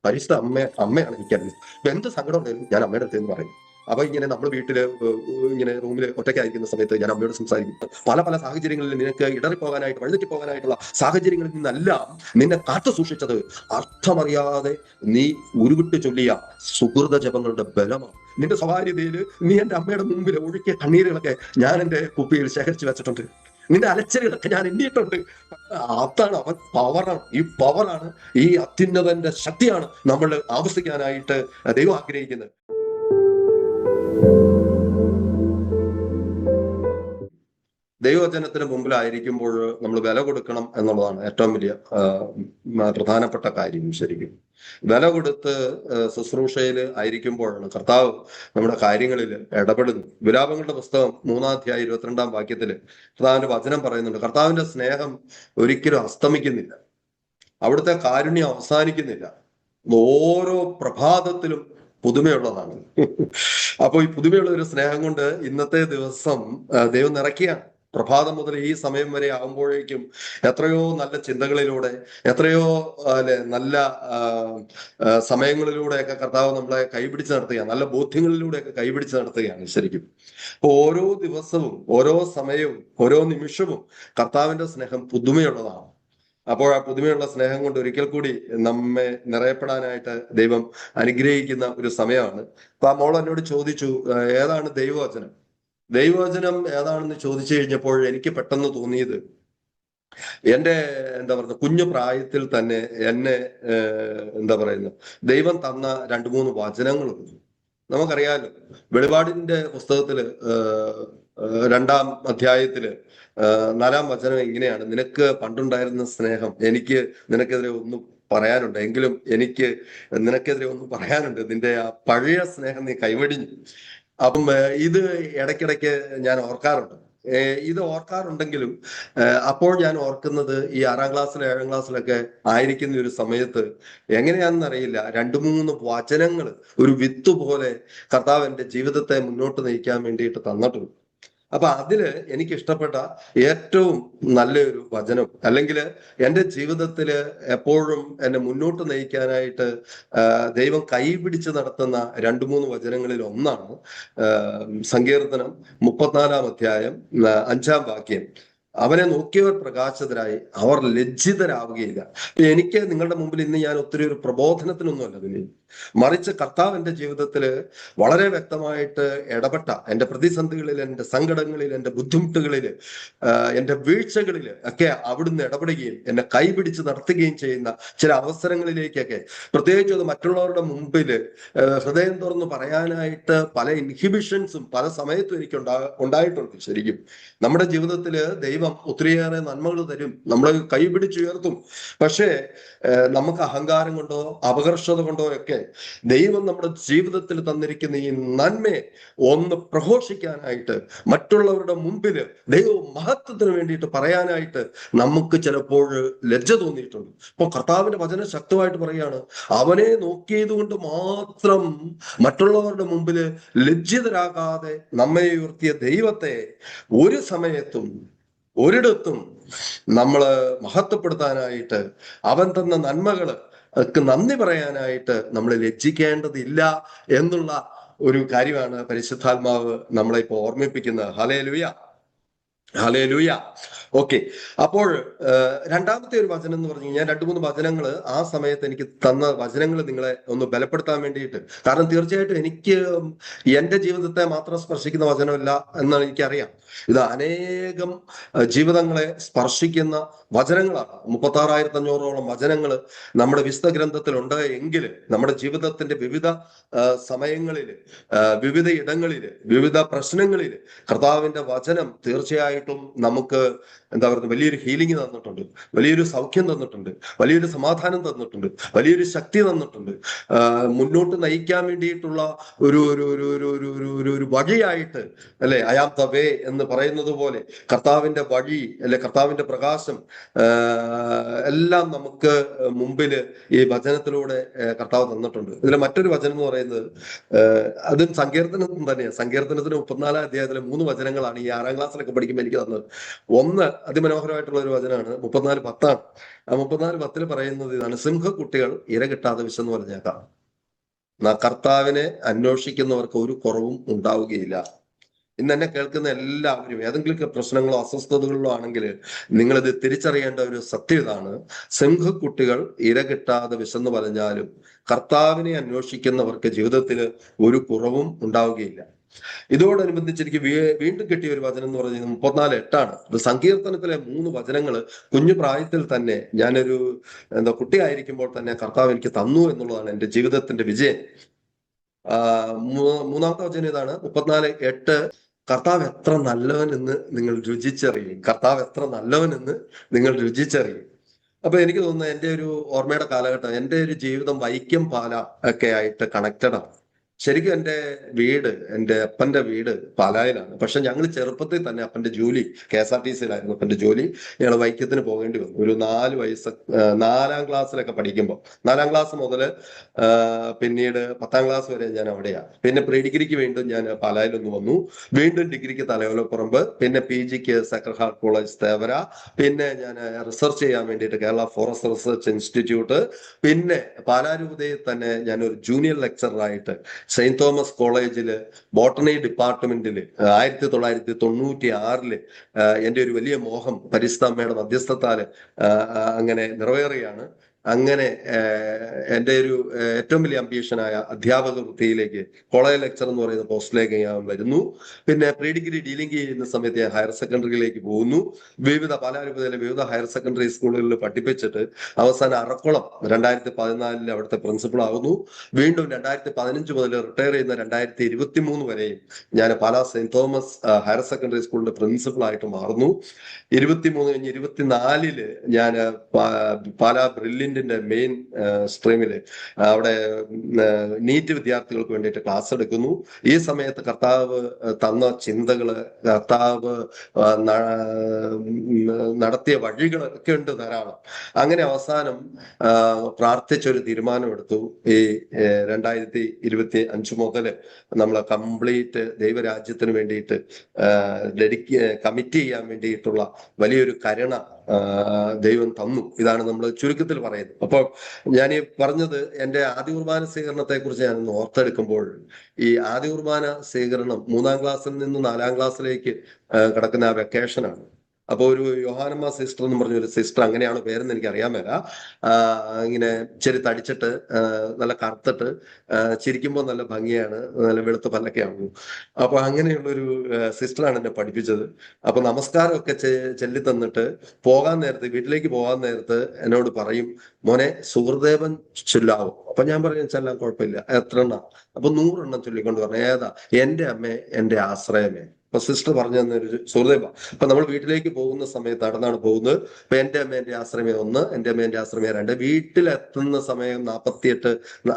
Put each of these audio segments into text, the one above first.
പരിശുദ്ധ അമ്മയാണ് എനിക്കറിയുന്നത്. ഇപ്പൊ എന്ത് സങ്കടം ഉണ്ടെങ്കിലും ഞാൻ അമ്മയുടെ അടുത്ത് എന്ന് പറയും. അപ്പൊ ഇങ്ങനെ നമ്മൾ വീട്ടില് ഇങ്ങനെ റൂമിൽ ഒറ്റയ്ക്കായിരിക്കുന്ന സമയത്ത് ഞാൻ അമ്മയോട് സംസാരിക്കും. പല പല സാഹചര്യങ്ങളിൽ നിനക്ക് ഇടറിപ്പോകാനായിട്ട് വഴിതെറ്റി പോകാനായിട്ടുള്ള സാഹചര്യങ്ങളിൽ നിന്നെല്ലാം നിന്നെ കാത്തു സൂക്ഷിച്ചത് അർത്ഥമറിയാതെ നീ ഉരുവിട്ട് ചൊല്ലിയ സുഹൃത ജപങ്ങളുടെ ബലമാണ്. നിന്റെ സ്വകാര്യതയിൽ നീ എന്റെ അമ്മയുടെ മുമ്പിൽ ഒഴുക്കിയ കണ്ണീരുകളൊക്കെ ഞാൻ എന്റെ കുപ്പിയിൽ ശേഖരിച്ചു വെച്ചിട്ടുണ്ട്. നിന്റെ അലച്ചലുകളൊക്കെ ഞാൻ എണ്ണിയിട്ടുണ്ട്. അതാണ് അവൻ പവറാണ്. ഈ പവറാണ്, ഈ അത്യുന്നതന്റെ ശക്തിയാണ് നമ്മൾ ആവശ്യിക്കാനായിട്ട് ദൈവം ആഗ്രഹിക്കുന്നത്. ദൈവവചനത്തിന് മുമ്പിലായിരിക്കുമ്പോൾ നമ്മൾ വില കൊടുക്കണം എന്നുള്ളതാണ് ഏറ്റവും വലിയ പ്രധാനപ്പെട്ട കാര്യം. ശരിക്കും വില കൊടുത്ത് ശുശ്രൂഷയിൽ ആയിരിക്കുമ്പോഴാണ് കർത്താവ് നമ്മുടെ കാര്യങ്ങളിൽ ഇടപെടുന്നു. വിലാപങ്ങളുടെ പുസ്തകം 3-ാം 22-ാം വാക്യത്തില് കർത്താവിന്റെ വചനം പറയുന്നുണ്ട്, കർത്താവിന്റെ സ്നേഹം ഒരിക്കലും അസ്തമിക്കുന്നില്ല, അവിടുത്തെ കാരുണ്യം അവസാനിക്കുന്നില്ല, ഓരോ പ്രഭാതത്തിലും പുതുമയുള്ളതാണ്. അപ്പൊ ഈ പുതുമയുള്ള ഒരു സ്നേഹം കൊണ്ട് ഇന്നത്തെ ദിവസം ദൈവം നിറയ്ക്കുകയാണ്. പ്രഭാതം മുതൽ ഈ സമയം വരെ ആകുമ്പോഴേക്കും എത്രയോ നല്ല ചിന്തകളിലൂടെ, എത്രയോ നല്ല സമയങ്ങളിലൂടെയൊക്കെ കർത്താവ് നമ്മളെ കൈപിടിച്ച് നടത്തുകയാണ്, നല്ല ബോധ്യങ്ങളിലൂടെയൊക്കെ കൈപിടിച്ച് നടത്തുകയാണ് ശരിക്കും. അപ്പൊ ഓരോ ദിവസവും, ഓരോ സമയവും, ഓരോ നിമിഷവും കർത്താവിന്റെ സ്നേഹം പുതുമയുള്ളതാണ്. അപ്പോൾ ആ പുതുമയുള്ള സ്നേഹം കൊണ്ട് ഒരിക്കൽ കൂടി നമ്മെ നിറയപ്പെടാനായിട്ട് ദൈവം അനുഗ്രഹിക്കുന്ന ഒരു സമയമാണ്. അപ്പൊ ആ മോൾ എന്നോട് ചോദിച്ചു, ഏതാണ് ദൈവവചനം? ദൈവവചനം ഏതാണെന്ന് ചോദിച്ചു കഴിഞ്ഞപ്പോൾ എനിക്ക് പെട്ടെന്ന് തോന്നിയത്, എന്റെ കുഞ്ഞു പ്രായത്തിൽ തന്നെ എന്നെ ദൈവം തന്ന 2-3 വചനങ്ങളുണ്ട്. നമുക്കറിയാലോ, വെളിപാടിന്റെ പുസ്തകത്തില് 2-ാം അധ്യായത്തില് 4-ാം വചനം ഇങ്ങനെയാണ്, നിനക്ക് പണ്ടുണ്ടായിരുന്ന സ്നേഹം എനിക്ക് നിനക്കെതിരെ ഒന്നും പറയാനുണ്ട്, എങ്കിലും എനിക്ക് നിനക്കെതിരെ ഒന്നും പറയാനുണ്ട്, നിന്റെ ആ പഴയ സ്നേഹം നീ കൈവെടിഞ്ഞു. അപ്പം ഇത് ഇടയ്ക്കിടയ്ക്ക് ഞാൻ ഓർക്കാറുണ്ട്. ഇത് ഓർക്കാറുണ്ടെങ്കിലും അപ്പോൾ ഞാൻ ഓർക്കുന്നത് ഈ 6-ാം ക്ലാസ്സിലും 7-ാം ക്ലാസ്സിലൊക്കെ ആയിരിക്കുന്ന ഒരു സമയത്ത് എങ്ങനെയാണെന്ന് അറിയില്ല, 2-3 വചനങ്ങൾ ഒരു വിത്ത് പോലെ കർത്താവ് എൻ്റെ ജീവിതത്തെ മുന്നോട്ട് നയിക്കാൻ വേണ്ടിയിട്ട് തന്നിട്ടുണ്ട്. അപ്പൊ അതില് എനിക്ക് ഇഷ്ടപ്പെട്ട ഏറ്റവും നല്ലൊരു വചനം, അല്ലെങ്കിൽ എൻ്റെ ജീവിതത്തില് എപ്പോഴും എന്നെ മുന്നോട്ട് നയിക്കാനായിട്ട് ദൈവം കൈപിടിച്ച് നടത്തുന്ന 2-3 വചനങ്ങളിൽ ഒന്നാണ് സങ്കീർത്തനം 34-ാം അധ്യായം 5-ാം വാക്യം. അവനെ നോക്കിയവർ പ്രകാശിതരായി, അവർ ലജ്ജിതരാവുകയില്ല. എനിക്ക് നിങ്ങളുടെ മുമ്പിൽ ഇന്ന് ഞാൻ ഒത്തിരി ഒരു പ്രബോധനത്തിനൊന്നുമല്ല പിന്നെ, മറിച്ച് കർത്താവ് എൻ്റെ ജീവിതത്തിൽ വളരെ വ്യക്തമായിട്ട് ഇടപെട്ട, എൻ്റെ പ്രതിസന്ധികളിൽ, എൻ്റെ സങ്കടങ്ങളിൽ, എൻ്റെ ബുദ്ധിമുട്ടുകളിൽ, എൻ്റെ വീഴ്ചകളിൽ ഒക്കെ അവിടുന്ന് ഇടപെടുകയും എന്നെ കൈപിടിച്ച് നടത്തുകയും ചെയ്യുന്ന ചില അവസരങ്ങളിലേക്കൊക്കെ, പ്രത്യേകിച്ച് അത് മറ്റുള്ളവരുടെ മുമ്പിൽ ഹൃദയം തുറന്ന് പറയാനായിട്ട് പല ഇൻഹിബിഷൻസും പല സമയത്തും എനിക്ക് ഉണ്ടായിട്ടുണ്ട്. ശരിക്കും നമ്മുടെ ജീവിതത്തിൽ ദൈവം ഒത്തിരിയേറെ നന്മകൾ തരും, നമ്മളെ കൈപിടിച്ചുയർത്തും. പക്ഷേ നമുക്ക് അഹങ്കാരം കൊണ്ടോ അപകർഷത കൊണ്ടോ ഒക്കെ ദൈവം നമ്മുടെ ജീവിതത്തിൽ തന്നിരിക്കുന്ന ഈ നന്മയെ ഒന്ന് പ്രഘോഷിക്കാനായിട്ട്, മറ്റുള്ളവരുടെ മുമ്പിൽ ദൈവ മഹത്വത്തിന് വേണ്ടിയിട്ട് പറയാനായിട്ട് നമുക്ക് ചിലപ്പോൾ ലജ്ജ തോന്നിയിട്ടുണ്ട്. അപ്പൊ കർത്താവിന്റെ വചനം ശക്തമായിട്ട് പറയാണ്, അവനെ നോക്കിയത് കൊണ്ട് മാത്രം മറ്റുള്ളവരുടെ മുമ്പിൽ ലജ്ജിതരാകാതെ നമ്മെ ഉയർത്തിയ ദൈവത്തെ ഒരു സമയത്തും ഒരിടത്തും നമ്മള് മഹത്വപ്പെടുത്താനായിട്ട്, അവൻ തന്ന നന്മകള് നന്ദി പറയാനായിട്ട് നമ്മൾ ലജ്ജിക്കേണ്ടതില്ല എന്നുള്ള ഒരു കാര്യമാണ് പരിശുദ്ധാത്മാവ് നമ്മളെ ഇപ്പൊ ഓർമ്മിപ്പിക്കുന്നത്. Hallelujah, hallelujah. ഓക്കെ, അപ്പോൾ രണ്ടാമത്തെ ഒരു വചനം എന്ന് പറഞ്ഞു കഴിഞ്ഞാൽ 2-3 വചനങ്ങൾ ആ സമയത്ത് എനിക്ക് തന്ന വചനങ്ങൾ നിങ്ങളെ ഒന്ന് ബലപ്പെടുത്താൻ വേണ്ടിയിട്ട്. കാരണം തീർച്ചയായിട്ടും എനിക്ക് എൻ്റെ ജീവിതത്തെ മാത്രം സ്പർശിക്കുന്ന വചനമല്ല എന്നാണ് എനിക്കറിയാം. ഇത് അനേകം ജീവിതങ്ങളെ സ്പർശിക്കുന്ന വചനങ്ങളാണ്. 36,500ഓളം വചനങ്ങൾ നമ്മുടെ വിശുദ്ധ ഗ്രന്ഥത്തിലുണ്ട്. എങ്കിൽ നമ്മുടെ ജീവിതത്തിന്റെ വിവിധ സമയങ്ങളിൽ, വിവിധ ഇടങ്ങളിൽ, വിവിധ പ്രശ്നങ്ങളിൽ കർത്താവിന്റെ വചനം തീർച്ചയായിട്ടും നമുക്ക് വലിയൊരു ഹീലിംഗ് തന്നിട്ടുണ്ട്, വലിയൊരു സൗഖ്യം തന്നിട്ടുണ്ട്, വലിയൊരു സമാധാനം തന്നിട്ടുണ്ട്, വലിയൊരു ശക്തി തന്നിട്ടുണ്ട്. മുന്നോട്ട് നയിക്കാൻ വേണ്ടിയിട്ടുള്ള ഒരു ഒരു ഒരു ഒരു ഒരു ഒരു ഒരു വഴിയായിട്ട്, അല്ലെ, ഐ ആം ദ വേ എന്ന് പറയുന്നത് പോലെ കർത്താവിന്റെ വഴി, അല്ലെ, കർത്താവിന്റെ പ്രകാശം എല്ലാം നമുക്ക് മുമ്പിൽ ഈ വചനത്തിലൂടെ കർത്താവ് തന്നിട്ടുണ്ട്. ഇതിലെ മറ്റൊരു വചനം എന്ന് പറയുന്നത് അതും സങ്കീർത്തനത്തിൽ തന്നെയാണ്. സങ്കീർത്തനത്തിന് 34-ാം അധ്യായത്തിലെ 3 വചനങ്ങളാണ് ഈ 6-ാം ക്ലാസ്സിലൊക്കെ പഠിക്കുമ്പോൾ എനിക്ക് എനിക്ക് തന്നത്. ഒന്ന് അതിമനോഹരമായിട്ടുള്ള ഒരു വചനമാണ്, 34:10. ആ 34:10 പറയുന്നത് ഇതാണ്: സിംഹക്കുട്ടികൾ ഇര കിട്ടാതെ വിശന്ന് പറഞ്ഞേക്കാം, കർത്താവിനെ അന്വേഷിക്കുന്നവർക്ക് ഒരു കുറവും ഉണ്ടാവുകയില്ല. ഇന്ന് എന്നെ കേൾക്കുന്ന എല്ലാവരും ഏതെങ്കിലും പ്രശ്നങ്ങളോ അസ്വസ്ഥതകളിലോ ആണെങ്കിൽ നിങ്ങളിത് തിരിച്ചറിയേണ്ട ഒരു സത്യം ഇതാണ്: സിംഹക്കുട്ടികൾ ഇര കിട്ടാതെ വിശന്ന് പറഞ്ഞാലും കർത്താവിനെ അന്വേഷിക്കുന്നവർക്ക് ജീവിതത്തിൽ ഒരു കുറവും ഉണ്ടാവുകയില്ല. ഇതോടനുബന്ധിച്ച് എനിക്ക് വീണ്ടും കിട്ടിയ ഒരു വചനം എന്ന് പറയുന്നത് 34:8. ഇത് സങ്കീർത്തനത്തിലെ 3 വചനങ്ങൾ കുഞ്ഞു പ്രായത്തിൽ തന്നെ ഞാനൊരു കുട്ടിയായിരിക്കുമ്പോൾ തന്നെ കർത്താവ് എനിക്ക് തന്നു എന്നുള്ളതാണ് എൻ്റെ ജീവിതത്തിന്റെ വിജയം. മൂന്നാമത്തെ വചനം ഇതാണ്, 34:8: കർത്താവ് എത്ര നല്ലവൻ എന്ന് നിങ്ങൾ രുചിച്ചറിയും. കർത്താവ് എത്ര നല്ലവൻ എന്ന് നിങ്ങൾ രുചിച്ചറിയും. അപ്പൊ എനിക്ക് തോന്നുന്നത് എൻ്റെ ഒരു ഓർമ്മയുടെ കാലഘട്ടം, എൻ്റെ ഒരു ജീവിതം വൈക്കം പാല ഒക്കെ ആയിട്ട് കണക്റ്റഡ് ആണ്. ശരിക്കും എൻ്റെ അപ്പന്റെ വീട് പാലായിലാണ്. പക്ഷെ ഞങ്ങൾ ചെറുപ്പത്തിൽ തന്നെ അപ്പന്റെ ജോലി KSRTCയിലായിരുന്നു അപ്പന്റെ ജോലി. ഞങ്ങൾ വൈക്കത്തിന് പോകേണ്ടി വന്നു. ഒരു 4 വയസ്സ് 4ാം ക്ലാസ്സിലൊക്കെ പഠിക്കുമ്പോൾ, 4ാം ക്ലാസ് മുതൽ പിന്നീട് 10ാം ക്ലാസ് വരെ ഞാൻ അവിടെയാണ്. പിന്നെ പ്രീ ഡിഗ്രിക്ക് വീണ്ടും ഞാൻ പാലായിലൊന്ന് വന്നു, വീണ്ടും ഡിഗ്രിക്ക് തലയോലപ്പുറമ്പ്, പിന്നെ PGക്ക് സക്രഡ് ഹാർട്ട് കോളേജ് തേവര, പിന്നെ ഞാൻ റിസർച്ച് ചെയ്യാൻ വേണ്ടിയിട്ട് കേരള ഫോറസ്റ്റ് റിസർച്ച് ഇൻസ്റ്റിറ്റ്യൂട്ട്, പിന്നെ പാലാരൂപതയിൽ തന്നെ ഞാനൊരു ജൂനിയർ ലെക്ചറായിട്ട് സെയിന്റ് തോമസ് കോളേജില് ബോട്ടണി ഡിപ്പാർട്ട്മെന്റില് 1996 എൻ്റെ ഒരു വലിയ മോഹം പരിശുദ്ധ അമ്മയുടെ മധ്യസ്ഥത്താല് അങ്ങനെ നിറവേറുകയാണ്. അങ്ങനെ എൻ്റെ ഒരു ഏറ്റവും വലിയ അംബീഷനായ അധ്യാപക വൃത്തിയിലേക്ക്, കോളേജ് ലെക്ചർ എന്ന് പറയുന്ന പോസ്റ്റിലേക്ക് ഞാൻ വരുന്നു. പിന്നെ പ്രീ ഡിഗ്രി ഡീലിംഗ് ചെയ്യുന്ന സമയത്ത് ഞാൻ ഹയർ സെക്കൻഡറിയിലേക്ക് പോകുന്നു. പാലാരൂപതയിലെ വിവിധ ഹയർ സെക്കൻഡറി സ്കൂളുകളിൽ പഠിപ്പിച്ചിട്ട് അവസാനം അറക്കുളം 2014 അവിടുത്തെ പ്രിൻസിപ്പൾ ആകുന്നു. വീണ്ടും 2015 മുതൽ റിട്ടയർ ചെയ്യുന്ന 2023 വരെയും ഞാൻ Pala saint Thomas higher secondary സ്കൂളിന്റെ പ്രിൻസിപ്പൾ ആയിട്ട് മാറുന്നു. 23 കഴിഞ്ഞ് 24 ഞാൻ പാലാ ബ്രില്യന്റിന്റെ മെയിൻ സ്ട്രീമില് അവിടെ നീറ്റ് വിദ്യാർത്ഥികൾക്ക് വേണ്ടിയിട്ട് ക്ലാസ് എടുക്കുന്നു. ഈ സമയത്ത് കർത്താവ് തന്ന ചിന്തകള്, കർത്താവ് നടത്തിയ വഴികളൊക്കെ ഉണ്ട് ധാരാളം. അങ്ങനെ അവസാനം പ്രാർത്ഥിച്ചൊരു തീരുമാനമെടുത്തു. ഈ 2025 മുതൽ നമ്മൾ കംപ്ലീറ്റ് ദൈവരാജ്യത്തിന് വേണ്ടിയിട്ട് കമ്മിറ്റ് ചെയ്യാൻ വേണ്ടിയിട്ടുള്ള വലിയൊരു കരുണ ദൈവം തന്നു. ഇതാണ് നമ്മൾ ചുരുക്കത്തിൽ പറയുന്നത്. അപ്പോൾ ഞാൻ ഈ പറഞ്ഞത് എൻ്റെ ആദ്യ കുർബാന സ്വീകരണത്തെ കുറിച്ച് ഞാനൊന്ന് ഓർത്തെടുക്കുമ്പോൾ, ഈ ആദ്യ കുർബാന സ്വീകരണം 3ാം ക്ലാസ്സിൽ നിന്ന് 4ാം ക്ലാസ്സിലേക്ക് കിടക്കുന്ന ആ വെക്കേഷനാണ്. അപ്പോൾ ഒരു യോഹാനമ്മ സിസ്റ്റർ എന്ന് പറഞ്ഞൊരു സിസ്റ്റർ, അങ്ങനെയാണ് പേരെന്ന് എനിക്ക് അറിയാൻ മേല, ഇങ്ങനെ ഇച്ചിരി തടിച്ചിട്ട് നല്ല കറുത്തിട്ട് ചിരിക്കുമ്പോൾ നല്ല ഭംഗിയാണ്, നല്ല വെളുത്ത പല്ലൊക്കെയാണ്. അപ്പൊ അങ്ങനെയുള്ളൊരു സിസ്റ്ററാണ് എന്നെ പഠിപ്പിച്ചത്. അപ്പൊ നമസ്കാരമൊക്കെ ചൊല്ലി തന്നിട്ട് വീട്ടിലേക്ക് പോകാൻ നേരത്ത് എന്നോട് പറയും, മോനെ സുഹൃദേവൻ ചൊല്ലാവോ? അപ്പൊ ഞാൻ പറയും ചെല്ലാൻ കുഴപ്പമില്ല. എത്ര എണ്ണം? അപ്പൊ 100 എണ്ണം ചൊല്ലിക്കൊണ്ട് പറഞ്ഞു. ഏതാ? എൻ്റെ അമ്മേ എൻ്റെ ആശ്രയമേ. അപ്പൊ സിസ്റ്റർ പറഞ്ഞു തന്നൊരു സുഹൃദേവ. അപ്പൊ നമ്മൾ വീട്ടിലേക്ക് പോകുന്ന സമയത്ത് നടന്നാണ് പോകുന്നത്. അപ്പൊ എൻ്റെ അമ്മ എൻ്റെ ആശ്രമേ 1, എൻ്റെ അമ്മ എൻ്റെ ആശ്രമേ 2. വീട്ടിലെത്തുന്ന സമയം 48,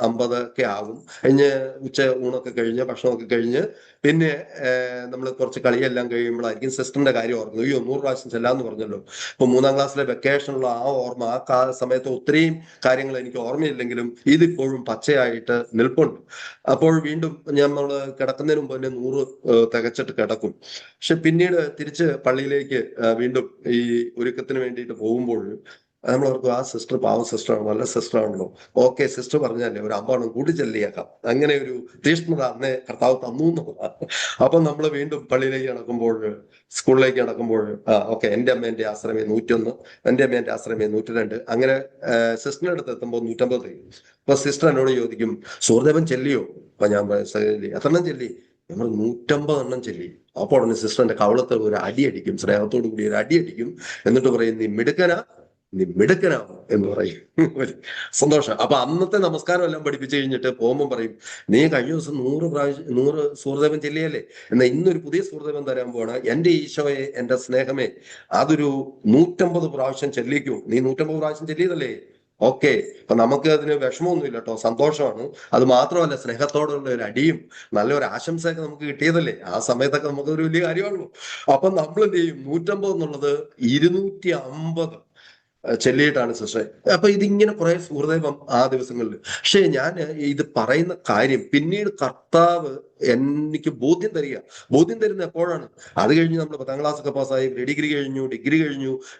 50 ഒക്കെ ആകും. കഴിഞ്ഞ് ഊണൊക്കെ കഴിഞ്ഞ് ഭക്ഷണമൊക്കെ കഴിഞ്ഞ് പിന്നെ നമ്മൾ കുറച്ച് കളിയെല്ലാം കഴിയുമ്പോഴായിരിക്കും സിസ്റ്ററിന്റെ കാര്യം ഓർക്കുന്നത്. 100 പ്രാവശ്യം ചെല്ലാന്ന് പറഞ്ഞല്ലോ. ഇപ്പൊ 3ാം ക്ലാസ്സിലെ വെക്കേഷനുള്ള ആ ഓർമ്മ, ആ സമയത്ത് ഒത്തിരിയും കാര്യങ്ങൾ എനിക്ക് ഓർമ്മയില്ലെങ്കിലും ഇതിപ്പോഴും പച്ചയായിട്ട് നിൽപ്പുണ്ട്. അപ്പോൾ വീണ്ടും നമ്മൾ കിടക്കുന്നതിന് മുമ്പ് തന്നെ 100 തികച്ചിട്ട് കിടക്കും. പക്ഷെ പിന്നീട് തിരിച്ച് പള്ളിയിലേക്ക് വീണ്ടും ഈ ഒരുക്കത്തിന് വേണ്ടിയിട്ട് പോകുമ്പോൾ നമ്മൾ ഓർക്കും, ആ സിസ്റ്റർ പാവം സിസ്റ്ററാണ്, നല്ല സിസ്റ്റർ ആണല്ലോ, ഓക്കെ സിസ്റ്റർ പറഞ്ഞല്ലേ ഒരു 50 എണ്ണം കൂടി ചെല്ലിയേക്കാം. അങ്ങനെ ഒരു തീഷ്ണത അന്നേ കർത്താവ് തന്നു എന്നുള്ളതാണ്. അപ്പൊ നമ്മൾ വീണ്ടും പള്ളിയിലേക്ക് നടക്കുമ്പോൾ, സ്കൂളിലേക്ക് നടക്കുമ്പോൾ ഓക്കെ എൻ്റെ അമ്മ എൻ്റെ ആശ്രമേ 101, എൻ്റെ അമ്മ എൻ്റെ ആശ്രമേ 102. അങ്ങനെ സിസ്റ്ററിന്റെ അടുത്ത് എത്തുമ്പോൾ 150 കഴിയും. അപ്പൊ സിസ്റ്റർ എന്നോട് ചോദിക്കും, സുഹൃദേവൻ ചെല്ലിയോ? അപ്പൊ ഞാൻ ചെല്ലി. എത്ര എണ്ണം ചെല്ലി? നമ്മൾ 150 എണ്ണം ചെല്ലി. അപ്പോൾ ഉടനെ സിസ്റ്ററിന്റെ കവളത്ത് ഒരു അടി അടിക്കും, സ്നേഹത്തോടു കൂടി ഒരു അടി അടിക്കും. എന്നിട്ട് പറയും, നീ മിടുക്കനാവും എന്ന് പറയും. സന്തോഷം. അപ്പൊ അന്നത്തെ നമസ്കാരം എല്ലാം പഠിപ്പിച്ചു കഴിഞ്ഞിട്ട് പോകുമ്പോൾ പറയും, നീ കഴിഞ്ഞ ദിവസം 100 സുഹൃദേവൻ ചെല്ലിയല്ലേ, എന്നാ ഇന്നൊരു പുതിയ സുഹൃദേവൻ തരാൻ പോവാണ്. എൻ്റെ ഈശോയെ, എൻ്റെ സ്നേഹമേ, അതൊരു 150 പ്രാവശ്യം ചെല്ലിക്കൂ. നീ 150 പ്രാവശ്യം ചെല്ലിയതല്ലേ? ഓക്കെ. അപ്പൊ നമുക്ക് അതിന് വിഷമമൊന്നുമില്ല കേട്ടോ, സന്തോഷമാണ്. അത് മാത്രമല്ല, സ്നേഹത്തോടുള്ള ഒരു അടിയും നല്ലൊരു ആശംസയൊക്കെ നമുക്ക് കിട്ടിയതല്ലേ, ആ സമയത്തൊക്കെ നമുക്ക് ഒരു വലിയ കാര്യമാണല്ലോ. അപ്പൊ നമ്മൾ എന്ത് ചെയ്യും? 150 എന്നുള്ളത് 250 ചെല്ലിയിട്ടാണ് സിസ്റ്ററെ. അപ്പൊ ഇതിങ്ങനെ കുറെ സുഹൃദേവം ആ ദിവസങ്ങളിൽ. പക്ഷെ ഞാൻ ഇത് പറയുന്ന കാര്യം, പിന്നീട് കർത്താവ് എനിക്ക് ബോധ്യം തരിക. ബോധ്യം തരുന്ന എപ്പോഴാണ്? അത് കഴിഞ്ഞ് നമ്മൾ 10ാം ക്ലാസ് ഒക്കെ പാസ്സായി, ഡിഗ്രി കഴിഞ്ഞു,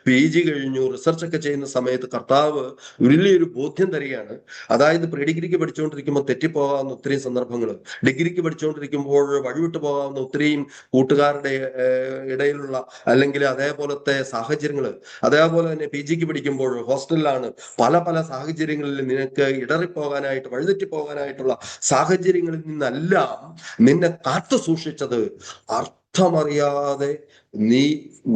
PG കഴിഞ്ഞു, റിസർച്ച് ഒക്കെ ചെയ്യുന്ന സമയത്ത് കർത്താവ് വലിയൊരു ബോധ്യം തരികയാണ്. അതായത് ഡിഗ്രിക്ക് പഠിച്ചുകൊണ്ടിരിക്കുമ്പോൾ തെറ്റിപ്പോകാവുന്ന ഒത്തിരി സന്ദർഭങ്ങൾ, ഡിഗ്രിക്ക് പഠിച്ചുകൊണ്ടിരിക്കുമ്പോൾ വഴിവിട്ട് പോകാവുന്ന ഒത്തിരിയും കൂട്ടുകാരുടെ ഇടയിലുള്ള അല്ലെങ്കിൽ അതേപോലത്തെ സാഹചര്യങ്ങൾ, അതേപോലെ തന്നെ PGക്ക് പഠിക്കുമ്പോൾ ഹോസ്റ്റലിലാണ്, പല പല സാഹചര്യങ്ങളിൽ നിനക്ക് ഇടറിപ്പോകാനായിട്ട് വഴിതെറ്റിപ്പോകാനായിട്ടുള്ള സാഹചര്യങ്ങളിൽ നിന്നെല്ലാം നിന്നെ കാത്തു സൂക്ഷിച്ചത് അർത്ഥമറിയാതെ നീ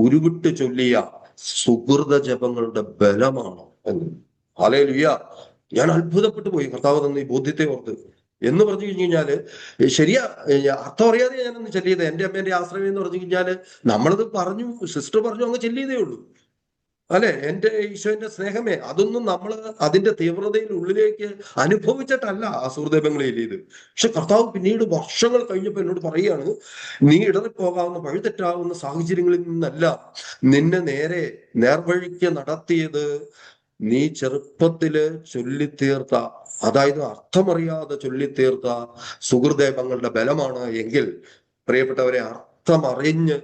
ഉരുവിട്ട് ചൊല്ലിയ സുഹൃത ജപങ്ങളുടെ ബലമാണ് എന്ന്. ഹല്ലേലൂയ! ഞാൻ അത്ഭുതപ്പെട്ടു പോയി കർത്താവ് തന്ന ഈ ബോധ്യത്തെ ഓർത്ത്. എന്ന് പറഞ്ഞു കഴിഞ്ഞാല് ശരിയാ, അർത്ഥം അറിയാതെ ഞാനൊന്ന് ചെല്ലിയത്. എന്റെ അമ്മേന്റെ ആശ്രയം എന്ന് പറഞ്ഞു കഴിഞ്ഞാല് നമ്മളത് പറഞ്ഞു, സിസ്റ്റർ പറഞ്ഞു, അങ്ങ് ചെല്ലിയതേ ഉള്ളൂ. അല്ലെ, എന്റെ ഈശോന്റെ സ്നേഹമേ, അതൊന്നും നമ്മൾ അതിന്റെ തീവ്രതയിൽ ഉള്ളിലേക്ക് അനുഭവിച്ചിട്ടല്ല ആ സുഹൃദൈവങ്ങളിൽ ഇത്. പക്ഷെ കർത്താവ് പിന്നീട് വർഷങ്ങൾ കഴിഞ്ഞപ്പോൾ എന്നോട് പറയുകയാണ്, നീ ഇടറിപ്പോകാവുന്ന വഴിതെറ്റാവുന്ന സാഹചര്യങ്ങളിൽ നിന്നല്ല നിന്നെ നേരെ നേർവഴിക്ക് നടത്തിയത് നീ ചെറുപ്പത്തില് ചൊല്ലിത്തീർത്ത, അതായത് അർത്ഥമറിയാതെ ചൊല്ലിത്തീർത്ത സുഹൃദൈവങ്ങളുടെ ബലമാണ് എങ്കിൽ, പ്രിയപ്പെട്ടവരെ, അർത്ഥമറിഞ്ഞ്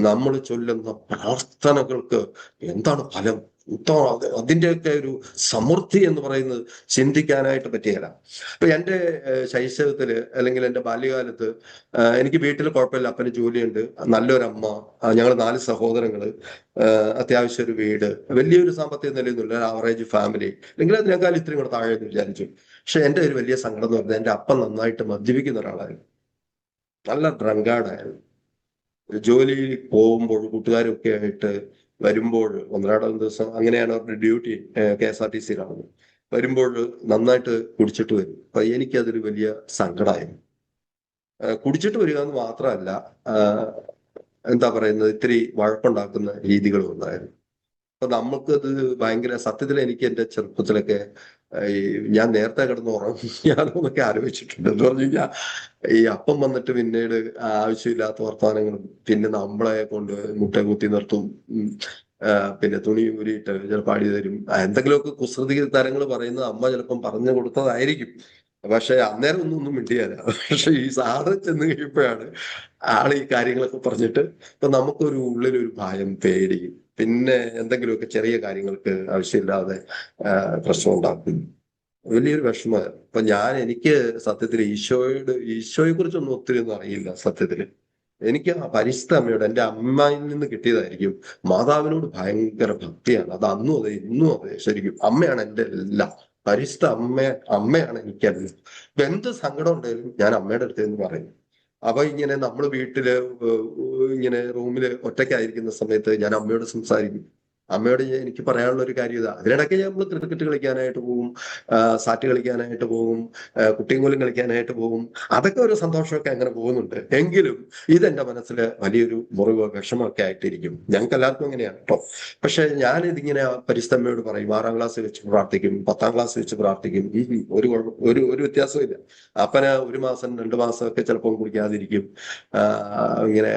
നമ്മൾ ചൊല്ലുന്ന പ്രാർത്ഥനകൾക്ക് എന്താണ് ഫലം? അതിൻ്റെയൊക്കെ ഒരു സമൃദ്ധി എന്ന് പറയുന്നത് ചിന്തിക്കാനായിട്ട് പറ്റിയല്ല. ഇപ്പൊ എൻ്റെ ശൈശവത്തില് അല്ലെങ്കിൽ എൻ്റെ ബാല്യകാലത്ത് എനിക്ക് വീട്ടിൽ കുഴപ്പമില്ല, അപ്പന് ജോലിയുണ്ട്, നല്ലൊരമ്മ, ഞങ്ങൾ 4 സഹോദരങ്ങള്, അത്യാവശ്യം ഒരു വീട്, വലിയൊരു സാമ്പത്തിക നിലയൊന്നുമില്ല, ഒരു ആവറേജ് ഫാമിലി, അല്ലെങ്കിൽ അതിനേക്കാൾ ഇത്രയും കൂടെ താഴെ എന്ന് വിചാരിച്ചു. പക്ഷെ എൻ്റെ ഒരു വലിയ സങ്കടം എന്ന് പറഞ്ഞാൽ എൻ്റെ അപ്പൻ നന്നായിട്ട് മദ്യപിക്കുന്ന ഒരാളായിരുന്നു, നല്ല ഡ്രങ്കാർഡായിരുന്നു. ജോലിയിൽ പോകുമ്പോൾ കൂട്ടുകാരൊക്കെ ആയിട്ട് വരുമ്പോൾ 1-2 ദിവസം അങ്ങനെയാണ് അവരുടെ ഡ്യൂട്ടി, KSRTC കാണുന്നത്. വരുമ്പോൾ നന്നായിട്ട് കുടിച്ചിട്ട് വരും. അപ്പൊ എനിക്കതൊരു വലിയ സങ്കടമായിരുന്നു. കുടിച്ചിട്ട് വരിക എന്ന് മാത്രമല്ല, എന്താ പറയുന്നത്, ഇത്തിരി വഴക്കുണ്ടാക്കുന്ന രീതികളും ഉണ്ടായിരുന്നു. അപ്പൊ നമുക്കത് ഭയങ്കര, സത്യത്തിൽ എനിക്ക് എൻ്റെ ചെറുപ്പത്തിലൊക്കെ ഈ ഞാൻ നേരത്തെ കിടന്ന് ഉറങ്ങിയാലോന്നൊക്കെ ആലോചിച്ചിട്ടുണ്ട്. എന്ന് പറഞ്ഞു കഴിഞ്ഞാൽ ഈ അപ്പം വന്നിട്ട് പിന്നീട് ആവശ്യമില്ലാത്ത വർത്തമാനങ്ങളും, പിന്നെ നമ്മളെ കൊണ്ട് മുട്ട കുത്തി നിർത്തും, പിന്നെ തുണി ഊരിയിട്ട് ചിലപ്പോൾ അടി തരും, എന്തെങ്കിലുമൊക്കെ കുസൃതി തരങ്ങൾ പറയുന്നത് അമ്മ ചിലപ്പം പറഞ്ഞു കൊടുത്തതായിരിക്കും. പക്ഷെ അന്നേരം ഒന്നും മിണ്ടിയല്ല. പക്ഷെ ഈ സാധനം ചെന്ന് കഴിയുമ്പോഴാണ് ആൾ ഈ കാര്യങ്ങളൊക്കെ പറഞ്ഞിട്ട് ഇപ്പൊ നമുക്കൊരു ഉള്ളിലൊരു ഭയം, പേടി, പിന്നെ എന്തെങ്കിലുമൊക്കെ ചെറിയ കാര്യങ്ങൾക്ക് ആവശ്യമില്ലാതെ പ്രശ്നം ഉണ്ടാക്കും. വലിയൊരു വിഷമമായിരുന്നു. അപ്പൊ എനിക്ക് സത്യത്തിൽ ഈശോയെ കുറിച്ചൊന്നും ഒത്തിരി ഒന്നും അറിയില്ല സത്യത്തില്. എനിക്ക് ആ പരിശുദ്ധ അമ്മയോട്, എൻ്റെ അമ്മയിൽ നിന്ന് കിട്ടിയതായിരിക്കും. മാതാവിനോട് ഭയങ്കര ഭക്തിയാണ്. അത് അന്നും അതെ ഇന്നും അതെ. ശരിക്കും അമ്മയാണ് എൻ്റെ എല്ലാം. പരിശുദ്ധ അമ്മയാണ് എനിക്കെല്ലാം. ഇപ്പൊ എന്ത് സങ്കടം ഉണ്ടെങ്കിലും ഞാൻ അമ്മയുടെ അടുത്ത് എന്ന് പറയും. അപ്പൊ ഇങ്ങനെ നമ്മൾ വീട്ടില് ഇങ്ങനെ റൂമില് ഒറ്റയ്ക്കായിരിക്കുന്ന സമയത്ത് ഞാൻ അമ്മയോട് സംസാരിക്കും. അമ്മയോട് എനിക്ക് പറയാനുള്ള ഒരു കാര്യം ഇതാ. അതിനിടയ്ക്ക് നമ്മൾ ക്രിക്കറ്റ് കളിക്കാനായിട്ട് പോകും, സാറ്റ് കളിക്കാനായിട്ട് പോകും, കുട്ടിയും കളിക്കാനായിട്ട് പോകും. അതൊക്കെ ഒരു സന്തോഷമൊക്കെ അങ്ങനെ പോകുന്നുണ്ട്. എങ്കിലും ഇതെന്റെ മനസ്സിൽ വലിയൊരു മുറിവ്, വിഷമമൊക്കെ ആയിട്ടിരിക്കും. ഞങ്ങൾക്ക് എല്ലാവർക്കും അങ്ങനെയാണ് കേട്ടോ. പക്ഷെ ഞാനിതിങ്ങനെ പരിശുദ്ധമ്മയോട് പറയും. 6ാം ക്ലാസ് വെച്ച് പ്രാർത്ഥിക്കും, 10ാം ക്ലാസ് വെച്ച് പ്രാർത്ഥിക്കും. ഒരു വ്യത്യാസവും ഇല്ല. അപ്പന് 1 മാസം 2 മാസം ഒക്കെ ചിലപ്പോൾ കുടിക്കാതിരിക്കും, ഇങ്ങനെ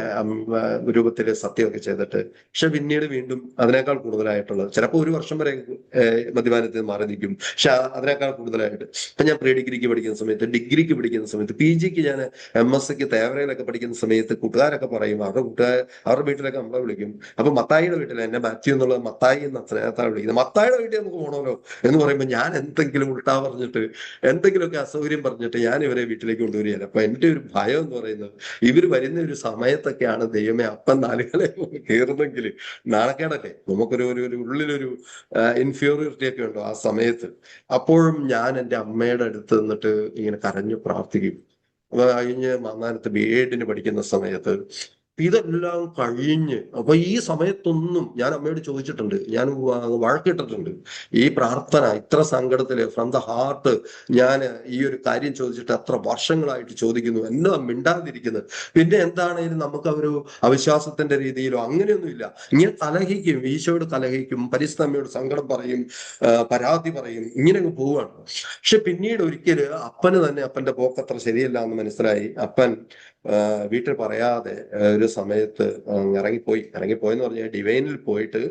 രൂപത്തില് സത്യമൊക്കെ ചെയ്തിട്ട്. പക്ഷെ പിന്നീട് വീണ്ടും അതിനേക്കാൾ കൂടുതലായിട്ടുള്ളത്, ചിലപ്പോൾ 1 വർഷം വരെ മദ്യപാനത്തിൽ മാറി നിൽക്കും. പക്ഷെ അതിനേക്കാൾ കൂടുതലായിട്ട് ഇപ്പൊ ഞാൻ ഡിഗ്രിക്ക് പഠിക്കുന്ന സമയത്ത്, ഡിഗ്രിക്ക് പഠിക്കുന്ന സമയത്ത്, PGക്ക് ഞാൻ MSക്ക് തേവരയിലൊക്കെ പഠിക്കുന്ന സമയത്ത് കൂട്ടുകാരൊക്കെ പറയും, അവരുടെ വീട്ടിലൊക്കെ നമ്മളെ വിളിക്കും. അപ്പൊ മത്തായിയുടെ വീട്ടിൽ, എന്നെ മാത്യു എന്നുള്ളത് മത്തായി എന്ന സ്നേഹത്താണ് വിളിക്കുന്നത്. മത്തായിയുടെ വീട്ടിൽ നമുക്ക് പോകണമല്ലോ എന്ന് പറയുമ്പോൾ ഞാൻ എന്തെങ്കിലും ഉൾട്ടാ പറഞ്ഞിട്ട്, എന്തെങ്കിലുമൊക്കെ അസൗകര്യം പറഞ്ഞിട്ട് ഞാൻ ഇവരെ വീട്ടിലേക്ക് കൊണ്ടുവരികയല്ല. അപ്പൊ എന്റെ ഒരു ഭയം എന്ന് പറയുന്നത്, ഇവർ വരുന്ന ഒരു സമയത്തൊക്കെയാണ് ദൈവമേ അപ്പം നാലുകളെ കയറുന്നെങ്കിൽ നാണക്കേടല്ലേ, നമുക്കൊരു ഉള്ളിലൊരു ഇൻഫീരിയോറിറ്റി ഒക്കെ ഉണ്ടോ ആ സമയത്ത്. അപ്പോഴും ഞാൻ എൻ്റെ അമ്മയുടെ അടുത്ത് നിന്നിട്ട് ഇങ്ങനെ കരഞ്ഞു പ്രാർത്ഥിക്കും. അപ്പൊ കഴിഞ്ഞ് മന്നാനത്ത് BEdന് പഠിക്കുന്ന സമയത്ത് ഇതെല്ലാം കഴിഞ്ഞ്, അപ്പൊ ഈ സമയത്തൊന്നും ഞാൻ അമ്മയോട് ചോദിച്ചിട്ടുണ്ട്, ഞാൻ വഴക്കിട്ടിട്ടുണ്ട്. ഈ പ്രാർത്ഥന ഇത്ര സങ്കടത്തില് ഫ്രം ദ ഹാർട്ട് ഞാൻ ഈ ഒരു കാര്യം ചോദിച്ചിട്ട് എത്ര വർഷങ്ങളായിട്ട് ചോദിക്കുന്നു, എന്നാ മിണ്ടാതിരിക്കുന്നത്. പിന്നെ എന്താണേലും നമുക്ക് ഒരു അവിശ്വാസത്തിന്റെ രീതിയിലോ അങ്ങനെയൊന്നുമില്ല. ഇങ്ങനെ കലഹിക്കും, ഈശോയോട് കലഹിക്കും, പരിശുദ്ധ അമ്മയോട് സങ്കടം പറയും, പരാതി പറയും, ഇങ്ങനെ പോവുകയാണ്. പക്ഷെ പിന്നീട് ഒരിക്കല് അപ്പന് തന്നെ അപ്പന്റെ പോക്കത്ര ശരിയല്ല എന്ന് മനസ്സിലായി. അപ്പൻ വീട്ടിൽ പറയാതെ ഒരു സമയത്ത് ഇറങ്ങിപ്പോയെന്ന് പറഞ്ഞാൽ ഡിവൈനിൽ പോയിട്ട്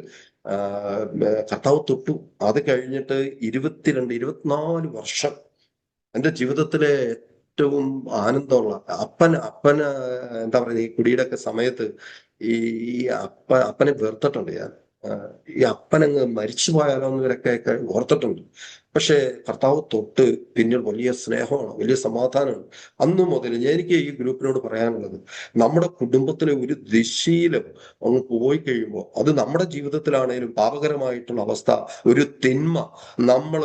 കർത്താവ് തൊട്ടു. അത് കഴിഞ്ഞിട്ട് 24 വർഷം എൻ്റെ ജീവിതത്തിലെ ഏറ്റവും ആനന്ദമുള്ള അപ്പന് എന്താ പറയുക, ഈ കുടിയുടെ ഒക്കെ സമയത്ത് ഈ ഈ അപ്പനെ വെറുത്തിട്ടുണ്ട് ഞാൻ. ഈ അപ്പനങ്ങ് മരിച്ചു പോയാലോ എന്നവരൊക്കെ ഓർത്തിട്ടുണ്ട്. പക്ഷേ കർത്താവ് തൊട്ട് പിന്നീട് വലിയ സ്നേഹമാണ്, വലിയ സമാധാനമാണ്. അന്നു മുതൽ എനിക്ക് ഈ ഗ്രൂപ്പിനോട് പറയാനുള്ളത്, നമ്മുടെ കുടുംബത്തിലെ ഒരു ദിശയിലും അങ്ങ് പോയി കഴിയുമ്പോൾ, അത് നമ്മുടെ ജീവിതത്തിലാണേലും പാപകരമായിട്ടുള്ള അവസ്ഥ, ഒരു തിന്മ നമ്മൾ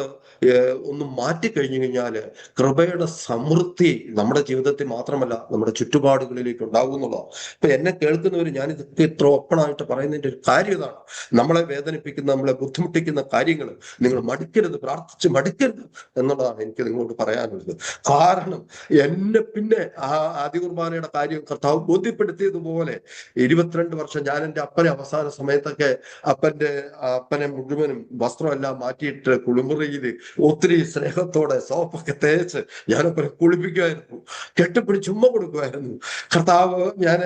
ഒന്ന് മാറ്റിക്കഴിഞ്ഞു കഴിഞ്ഞാൽ കൃപയുടെ സമൃദ്ധി നമ്മുടെ ജീവിതത്തിൽ മാത്രമല്ല നമ്മുടെ ചുറ്റുപാടുകളിലേക്ക് ഉണ്ടാകും എന്നുള്ളതാണ്. ഇപ്പൊ എന്നെ കേൾക്കുന്നവർ, ഞാൻ ഇതൊക്കെ ഇത്ര ഓപ്പണായിട്ട് പറയുന്നതിന്റെ ഒരു കാര്യം ഇതാണ്. നമ്മളെ വേദനിപ്പിക്കുന്ന, നമ്മളെ ബുദ്ധിമുട്ടിക്കുന്ന കാര്യങ്ങൾ നിങ്ങൾ മടുക്കരുത്, പ്രാർത്ഥിച്ച് മടുക്കരുത് എന്നുള്ളതാണ് എനിക്ക് നിങ്ങളോട് പറയാനുള്ളത്. കാരണം എന്നെ പിന്നെ ആ ആദ്യ കുർബാനയുടെ കാര്യം കർത്താവ് ബോധ്യപ്പെടുത്തിയതുപോലെ 22 വർഷം ഞാൻ എൻ്റെ അപ്പനെ അവസാന സമയത്തൊക്കെ അപ്പനെ മുഴുവനും വസ്ത്രമെല്ലാം മാറ്റിയിട്ട് കുളിമുറിയിൽ ഒത്തിരി സ്നേഹത്തോടെ സോപ്പൊക്കെ തേച്ച് ഞാനപ്പനെ കുളിപ്പിക്കുമായിരുന്നു, കെട്ടിപ്പിടിച്ച് ഉമ്മ കൊടുക്കുമായിരുന്നു. കർത്താവ് ഞാൻ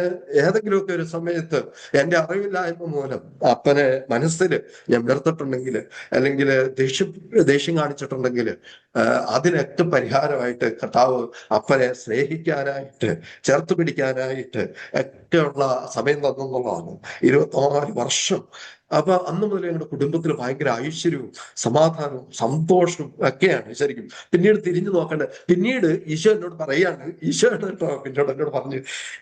ഏതെങ്കിലുമൊക്കെ ഒരു സമയത്ത് എൻ്റെ അറിവില്ലായ്മ മൂലം അപ്പനെ മനസ്സിൽ ഞാൻ വെറുത്തിട്ടുണ്ടെങ്കിൽ, അല്ലെങ്കിൽ ദേഷ്യം കാണിച്ചിട്ടുണ്ടെങ്കിൽ, അതിനൊക്കെ പരിഹാരമായിട്ട് കർത്താവ് അപ്പനെ സ്നേഹിക്കാനായിട്ട്, ചേർത്ത് പിടിക്കാനായിട്ട് ഒക്കെയുള്ള സമയം തന്നെന്നുള്ളതാണ്. 24 വർഷം. അപ്പൊ അന്ന് മുതൽ ഞങ്ങളുടെ കുടുംബത്തിൽ ഭയങ്കര ഐശ്വര്യവും സമാധാനവും സന്തോഷവും ഒക്കെയാണ് ശരിക്കും. പിന്നീട് തിരിഞ്ഞു നോക്കണ്ട, പിന്നീട് ഈശോ എന്നോട് പറഞ്ഞു,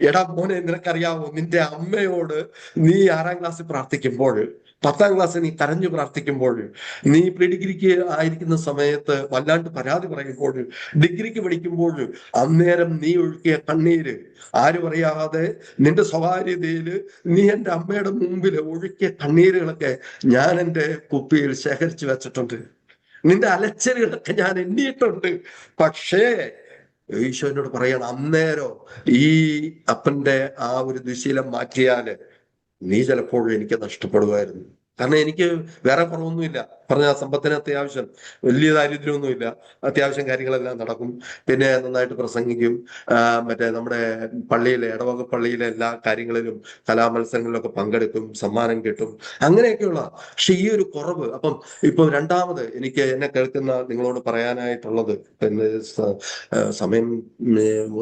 എടാ മോനെ, നിനക്കറിയാവോ നിന്റെ അമ്മയോട് നീ 6ാം ക്ലാസ്സിൽ പ്രാർത്ഥിക്കുമ്പോൾ, 10ാം ക്ലാസ്സിൽ നീ കരഞ്ഞു പ്രാർത്ഥിക്കുമ്പോൾ, നീ പ്രീ ഡിഗ്രിക്ക് ആയിരിക്കുന്ന സമയത്ത് വല്ലാണ്ട് പരാതി പറയുമ്പോൾ, ഡിഗ്രിക്ക് പഠിക്കുമ്പോൾ അന്നേരം നീ ഒഴുക്കിയ കണ്ണീര് ആരും അറിയാതെ നിന്റെ സ്വകാര്യതയിൽ നീ എൻ്റെ അമ്മയുടെ മുമ്പിൽ ഒഴുക്കിയ കണ്ണീരുകളൊക്കെ ഞാൻ എൻ്റെ കുപ്പിയിൽ ശേഖരിച്ചു വെച്ചിട്ടുണ്ട്. നിന്റെ അലച്ചലുകളൊക്കെ ഞാൻ എണ്ണിയിട്ടുണ്ട്. പക്ഷേ ഈശോ എന്നോട് പറയണം, അന്നേരം ഈ അപ്പന്റെ ആ ഒരു ദുശീലം മാറ്റിയാല് നീ ചിലപ്പോഴും എനിക്ക് നഷ്ടപ്പെടുമായിരുന്നു. കാരണം എനിക്ക് വേറെ കുറവൊന്നുമില്ല. പറഞ്ഞ സമ്പത്തിന് അത്യാവശ്യം വലിയ ദാരിദ്ര്യമൊന്നുമില്ല, അത്യാവശ്യം കാര്യങ്ങളെല്ലാം നടക്കും. പിന്നെ നന്നായിട്ട് പ്രസംഗിക്കും. മറ്റേ നമ്മുടെ പള്ളിയിലെ, ഇടവക പള്ളിയിലെ എല്ലാ കാര്യങ്ങളിലും കലാമത്സരങ്ങളിലൊക്കെ പങ്കെടുക്കും, സമ്മാനം കിട്ടും, അങ്ങനെയൊക്കെയുള്ള. പക്ഷെ ഈ ഒരു കുറവ്, അപ്പം ഇപ്പൊ രണ്ടാമത് എനിക്ക് എന്നെ കേൾക്കുന്ന നിങ്ങളോട് പറയാനായിട്ടുള്ളത്, സമയം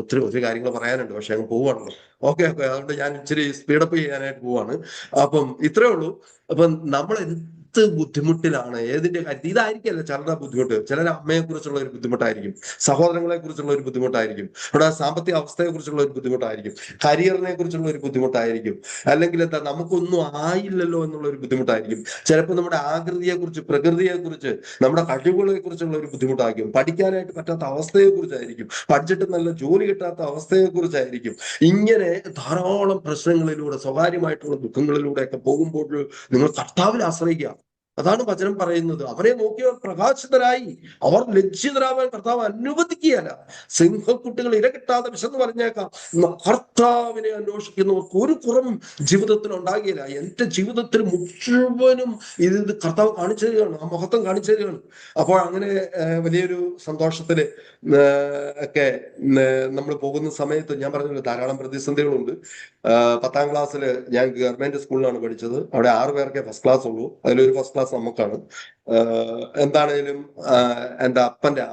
ഒത്തിരി കാര്യങ്ങൾ പറയാനുണ്ട്, പക്ഷെ അങ്ങ് പോവുകയാണല്ലോ. ഓക്കെ, അതുകൊണ്ട് ഞാൻ ഇച്ചിരി സ്പീഡപ്പ് ചെയ്യാനായിട്ട് പോവാണ്. അപ്പം ഇത്രേ ഉള്ളൂ. അപ്പം നമ്മൾ എന്ത് ബുദ്ധിമുട്ടിലാണ്, ഏതിന്റെ കാര്യത്തിൽ, ഇതായിരിക്കല്ല ചിലരുടെ ബുദ്ധിമുട്ട്. ചിലർ അമ്മയെ കുറിച്ചുള്ള ഒരു ബുദ്ധിമുട്ടായിരിക്കും, സഹോദരങ്ങളെ കുറിച്ചുള്ള ഒരു ബുദ്ധിമുട്ടായിരിക്കും, ഇവിടെ സാമ്പത്തിക അവസ്ഥയെ കുറിച്ചുള്ള ഒരു ബുദ്ധിമുട്ടായിരിക്കും, കരിയറിനെ കുറിച്ചുള്ള ഒരു ബുദ്ധിമുട്ടായിരിക്കും, അല്ലെങ്കിൽ എന്താ നമുക്കൊന്നും ആയില്ലല്ലോ എന്നുള്ള ഒരു ബുദ്ധിമുട്ടായിരിക്കും. ചിലപ്പോൾ നമ്മുടെ ആകൃതിയെ കുറിച്ച്, പ്രകൃതിയെ കുറിച്ച്, നമ്മുടെ കഴിവുകളെ കുറിച്ചുള്ള ഒരു ബുദ്ധിമുട്ടായിരിക്കും, പഠിക്കാനായിട്ട് പറ്റാത്ത അവസ്ഥയെ കുറിച്ചായിരിക്കും, പഠിച്ചിട്ട് നല്ല ജോലി കിട്ടാത്ത അവസ്ഥയെ കുറിച്ചായിരിക്കും. ഇങ്ങനെ ധാരാളം പ്രശ്നങ്ങളിലൂടെ, സ്വകാര്യമായിട്ടുള്ള ദുഃഖങ്ങളിലൂടെയൊക്കെ പോകുമ്പോൾ നിങ്ങൾ കർത്താവിൽ ആശ്രയിക്കുക. അതാണ് വചനം പറയുന്നത്. അവരെ നോക്കിയവർ പ്രകാശിതരായി, അവർ ലജ്ജിതരാവാൻ കർത്താവ് അനുവദിക്കുകയല്ല. സിംഹക്കുട്ടികൾ ഇര കിട്ടാതെ വിശന്ന് പറഞ്ഞേക്കാം, കർത്താവിനെ അന്വേഷിക്കുന്നവർക്ക് ഒരു കുറവും ജീവിതത്തിൽ ഉണ്ടാകില്ല. എൻ്റെ ജീവിതത്തിൽ മുഴുവനും ഇത് കർത്താവ് കാണിച്ചു തരികയാണ്, ആ മഹത്വം കാണിച്ചു തരികയാണ്. അപ്പോൾ അങ്ങനെ വലിയൊരു സന്തോഷത്തില് ഒക്കെ നമ്മൾ പോകുന്ന സമയത്ത് ഞാൻ പറഞ്ഞല്ലോ, ധാരാളം പ്രതിസന്ധികളുണ്ട്. 10ാം ക്ലാസ്സിൽ ഞാൻ ഗവൺമെന്റ് സ്കൂളിലാണ് പഠിച്ചത്. അവിടെ 6 പേർക്കേ ഫസ്റ്റ് ക്ലാസ് ഉള്ളൂ. അതിലൊരു ഫസ്റ്റ് ക്ലാസ് നമുക്കാണ്. എന്താണേലും എൻ്റെ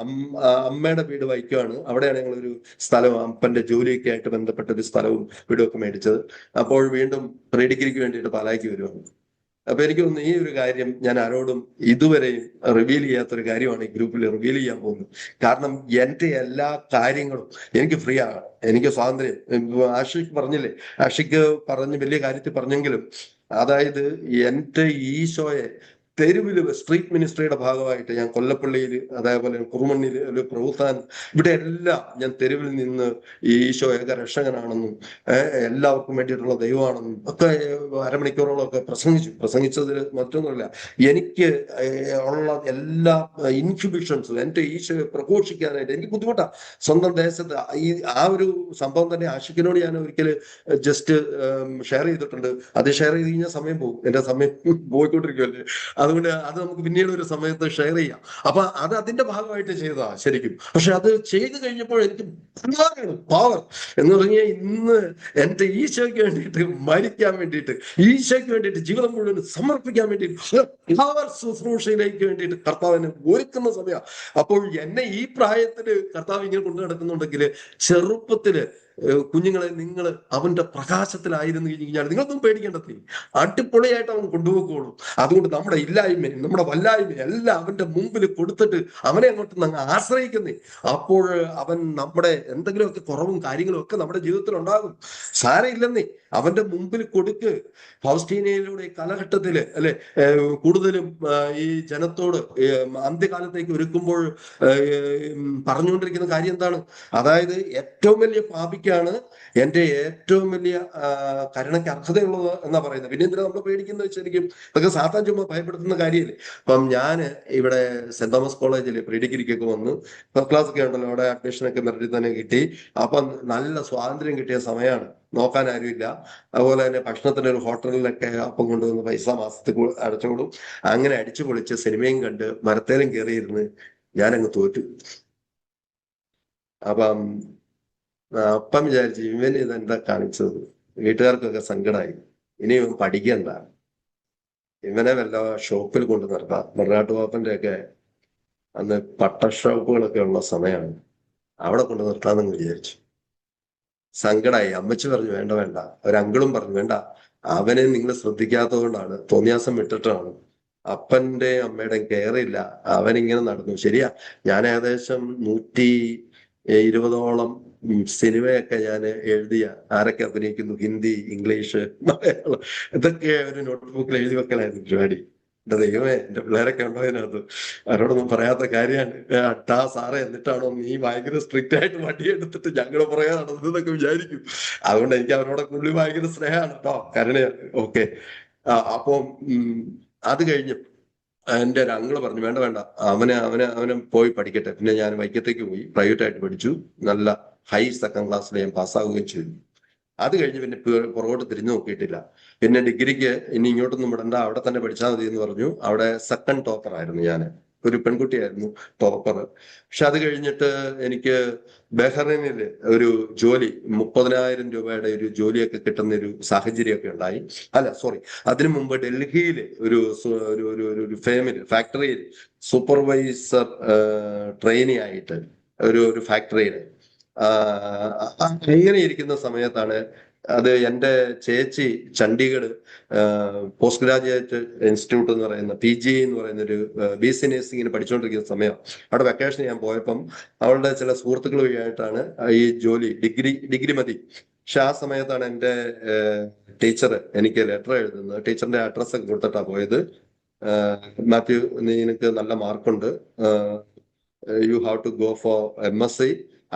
അമ്മയുടെ വീട് വൈക്കമാണ്. അവിടെയാണ് ഞങ്ങളൊരു സ്ഥലം, അപ്പന്റെ ജോലിയൊക്കെ ആയിട്ട് ബന്ധപ്പെട്ട ഒരു സ്ഥലവും വീടും ഒക്കെ മേടിച്ചത്. അപ്പോൾ വീണ്ടും പ്രീ ഡിഗ്രിക്ക് വേണ്ടിയിട്ട് പാലായ്ക്ക് വരുവാണ്. അപ്പൊ എനിക്ക് തോന്നുന്നു ഈ ഒരു കാര്യം ഞാൻ ആരോടും ഇതുവരെയും റിവീൽ ചെയ്യാത്തൊരു കാര്യമാണ് ഈ ഗ്രൂപ്പിൽ റിവീൽ ചെയ്യാൻ പോകുന്നത്. കാരണം എൻ്റെ എല്ലാ കാര്യങ്ങളും എനിക്ക് ഫ്രീ ആണ്, എനിക്ക് സ്വാതന്ത്ര്യം. ആഷിക്ക് പറഞ്ഞില്ലേ, ആഷിക്ക് പറഞ്ഞ് വലിയ കാര്യത്തിൽ പറഞ്ഞെങ്കിലും, അതായത് എൻ്റെ ഈശോയെ തെരുവില്, സ്ട്രീറ്റ് മിനിസ്ട്രിയുടെ ഭാഗമായിട്ട് ഞാൻ കൊല്ലപ്പള്ളിയിൽ, അതേപോലെ കുറുമണ്ണിൽ ഒരു പ്രഭുത്താൻ, ഇവിടെ എല്ലാം ഞാൻ തെരുവിൽ നിന്ന് ഈശോ ഏക രക്ഷകനാണെന്നും എല്ലാവർക്കും വേണ്ടിയിട്ടുള്ള ദൈവമാണെന്നും ഒക്കെ അരമണിക്കൂറോളം ഒക്കെ പ്രസംഗിച്ചതിൽ മറ്റൊന്നുമില്ല. എനിക്ക് ഉള്ള എല്ലാ ഇൻഹിബിഷൻസും എൻ്റെ ഈശോയെ പ്രഘോഷിക്കാനായിട്ട് എനിക്ക് ബുദ്ധിമുട്ടാണ്. സ്വന്തം ദേശത്ത് ആ ഒരു സംഭവം തന്നെ ആഷിക്കിനോട് ഞാൻ ഒരിക്കൽ ജസ്റ്റ് ഷെയർ ചെയ്തിട്ടുണ്ട്. അത് ഷെയർ ചെയ്ത് കഴിഞ്ഞാൽ സമയം പോകും, എൻ്റെ സമയം പോയിക്കൊണ്ടിരിക്കുമല്ലേ. അതുകൊണ്ട് അത് നമുക്ക് പിന്നീട് ഒരു സമയത്ത് ഷെയർ ചെയ്യാം. അപ്പൊ അത് അതിന്റെ ഭാഗമായിട്ട് ചെയ്തതാ ശരിക്കും. പക്ഷെ അത് ചെയ്തു കഴിഞ്ഞപ്പോൾ എനിക്ക് പവർ എന്ന് പറഞ്ഞാൽ ഇന്ന് എന്റെ ഈശോയ്ക്ക് വേണ്ടിയിട്ട് മരിക്കാൻ വേണ്ടിയിട്ട്, ഈശോയ്ക്ക് വേണ്ടിയിട്ട് ജീവിതം മുഴുവൻ സമർപ്പിക്കാൻ വേണ്ടിയിട്ട് പവർ ശുശ്രൂഷയിലേക്ക് വേണ്ടിയിട്ട് കർത്താവിനെ ഒരുക്കുന്ന സമയം. അപ്പോൾ എന്നെ ഈ പ്രായത്തില് കർത്താവ് ഇങ്ങനെ കൊണ്ടു നടക്കുന്നുണ്ടെങ്കിൽ ചെറുപ്പത്തില് കുഞ്ഞുങ്ങളെ നിങ്ങൾ അവന്റെ പ്രകാശത്തിലായിരുന്നു കഴിഞ്ഞാൽ നിങ്ങളൊന്നും പേടിക്കേണ്ടത്, അടിപൊളിയായിട്ട് അവൻ കൊണ്ടുപോകുള്ളൂ. അതുകൊണ്ട് നമ്മുടെ ഇല്ലായ്മയും നമ്മുടെ വല്ലായ്മയും എല്ലാം അവന്റെ മുമ്പിൽ കൊടുത്തിട്ട് അവനെ അങ്ങോട്ട് അങ്ങ് ആശ്രയിക്കുന്നേ. അപ്പോൾ അവൻ നമ്മുടെ എന്തെങ്കിലുമൊക്കെ കുറവും കാര്യങ്ങളും ഒക്കെ നമ്മുടെ ജീവിതത്തിൽ ഉണ്ടാകും. സാരമില്ലെന്നേ, അവന്റെ മുമ്പിൽ കൊടുക്ക്. ഫൗസ്റ്റീനയിലൂടെ കാലഘട്ടത്തില് അല്ലെ കൂടുതലും ഈ ജനത്തോട് അന്ത്യകാലത്തേക്ക് ഒരുക്കുമ്പോൾ പറഞ്ഞുകൊണ്ടിരിക്കുന്ന കാര്യം എന്താണ്? അതായത് ഏറ്റവും വലിയ പാപിക്കാണ് എന്റെ ഏറ്റവും വലിയ കരുണയ്ക്ക് അർഹതയുള്ളത് എന്നാ പറയുന്നത്. പിന്നെ എന്തിനാ നമ്മൾ പേടിക്കുന്നത്? ശരിക്കും ഇതൊക്കെ സാത്താൻ ചുമ്മാ ഭയപ്പെടുത്തുന്ന കാര്യമല്ലേ. അപ്പം ഞാൻ ഇവിടെ സെന്റ് തോമസ് കോളേജിൽ പ്രീ ഡിഗ്രിക്കൊക്കെ വന്നു. ഫസ്റ്റ് ക്ലാസ് ഒക്കെ ഉണ്ടല്ലോ, അവിടെ അഡ്മിഷനൊക്കെ മെറിറ്റിൽ തന്നെ കിട്ടി. അപ്പം നല്ല സ്വാതന്ത്ര്യം കിട്ടിയ സമയമാണ്, നോക്കാൻ ആരുമില്ല. അതുപോലെ തന്നെ ഭക്ഷണത്തിന് ഒരു ഹോട്ടലിലൊക്കെ അപ്പം കൊണ്ടുവന്ന് പൈസ മാസത്തിൽ അടച്ചോടും. അങ്ങനെ അടിച്ചു പൊളിച്ച് സിനിമയും കണ്ട് മരത്തേലും കയറിയിരുന്ന് ഞാനങ്ങ് തോറ്റു. അപ്പം അപ്പം വിചാരിച്ചു ഇവൻ ഇതെന്താ കാണിച്ചത്. വീട്ടുകാർക്കൊക്കെ സങ്കടമായി. ഇനി ഇവൻ പഠിക്കണ്ട, ഇവനെ വല്ല ഷോപ്പിൽ കൊണ്ടു നിർത്താം. മറുനാട്ടുപാപ്പന്റെ ഒക്കെ അന്ന് പട്ട ഷോപ്പുകളൊക്കെ ഉള്ള സമയമാണ്, അവിടെ കൊണ്ടു നിർത്താമെന്ന് വിചാരിച്ചു. സങ്കടമായി. അമ്മച്ചി പറഞ്ഞു വേണ്ട വേണ്ട. ഒരു അങ്കിളും പറഞ്ഞു വേണ്ട, അവനെ നിങ്ങൾ ശ്രദ്ധിക്കാത്തത് കൊണ്ടാണ്, തോന്നിയാസം വിട്ടിട്ടാണ്. അപ്പന്റെ അമ്മയുടെയും കെയറില്ല, അവനിങ്ങനെ നടന്നു. ശരിയാ, ഞാൻ ഏകദേശം 120ഓളം സിനിമയൊക്കെ ഞാൻ എഴുതിയ, ആരൊക്കെ അഭിനയിക്കുന്നു, ഹിന്ദി, ഇംഗ്ലീഷ്, മലയാളം, ഇതൊക്കെ ഒരു നോട്ട്ബുക്കിൽ എഴുതി വെക്കലായിരുന്നു പരിപാടി. എന്റെ ദൈവമേ, എന്റെ പിള്ളേരൊക്കെ ഉണ്ടോ അതിനകത്ത്? അവരോടൊന്നും പറയാത്ത കാര്യമാണ്. അട്ടാ സാറേ, എന്നിട്ടാണോ നീ ഭയങ്കര സ്ട്രിക്റ്റ് ആയിട്ട് വണ്ടി എടുത്തിട്ട് ഞങ്ങളെ പറയാൻ നടന്നതെന്നൊക്കെ വിചാരിക്കും. അതുകൊണ്ട് എനിക്ക് അവരോടൊക്കെ ഉള്ളിൽ ഭയങ്കര സ്നേഹമാണ് കേട്ടോ, കരുണയാണ്. ഓക്കെ. അപ്പം അത് കഴിഞ്ഞു എന്റെ ഒരു അങ്കിള് പറഞ്ഞു വേണ്ട വേണ്ട, അവനെ പോയി പഠിക്കട്ടെ. പിന്നെ ഞാൻ വൈക്കത്തേക്ക് പോയി പ്രൈവറ്റ് ആയിട്ട് പഠിച്ചു. നല്ല ഹൈ സെക്കൻഡ് ക്ലാസ്സിൽ ഞാൻ പാസ്സാവുകയും ചെയ്തു. അത് കഴിഞ്ഞ് പിന്നെ പുറകോട്ട് തിരിഞ്ഞു നോക്കിയിട്ടില്ല. പിന്നെ ഡിഗ്രിക്ക് ഇനി ഇങ്ങോട്ടൊന്നും വിടണ്ട, അവിടെ തന്നെ പഠിച്ചാൽ മതി എന്ന് പറഞ്ഞു. അവിടെ സെക്കൻഡ് ടോപ്പർ ആയിരുന്നു ഞാൻ, ഒരു പെൺകുട്ടിയായിരുന്നു ടോപ്പർ. പക്ഷെ അത് കഴിഞ്ഞിട്ട് എനിക്ക് ബഹ്റൈനിൽ ഒരു ജോലി, 30,000 രൂപയുടെ ഒരു ജോലിയൊക്കെ കിട്ടുന്ന ഒരു സാഹചര്യമൊക്കെ ഉണ്ടായി. അല്ല സോറി, അതിനു മുമ്പ് ഡൽഹിയിൽ ഒരു ഫാക്ടറിയിൽ സൂപ്പർവൈസർ ട്രെയിനി ആയിട്ട് ഒരു ഫാക്ടറിയിൽ ഇങ്ങനെ ഇരിക്കുന്ന സമയത്താണ് അത് എൻ്റെ ചേച്ചി ചണ്ഡീഗഡ് പോസ്റ്റ് ഗ്രാജുവേറ്റ് ഇൻസ്റ്റിറ്റ്യൂട്ട് എന്ന് പറയുന്ന PG എന്ന് പറയുന്ന ഒരു BC നഴ്സിംഗിന് പഠിച്ചുകൊണ്ടിരിക്കുന്ന സമയം. അവിടെ വെക്കേഷൻ ഞാൻ പോയപ്പം അവളുടെ ചില സുഹൃത്തുക്കൾ വഴിയായിട്ടാണ് ഈ ജോലി, ഡിഗ്രി മതി. പക്ഷെ ആ സമയത്താണ് എൻ്റെ ടീച്ചർ എനിക്ക് ലെറ്റർ എഴുതുന്നത്. ടീച്ചറിന്റെ അഡ്രസ്സ് ഒക്കെ കൊടുത്തിട്ടാ പോയത്. മാത്യു, നിനക്ക് നല്ല മാർക്കുണ്ട്, you have to go for MSc.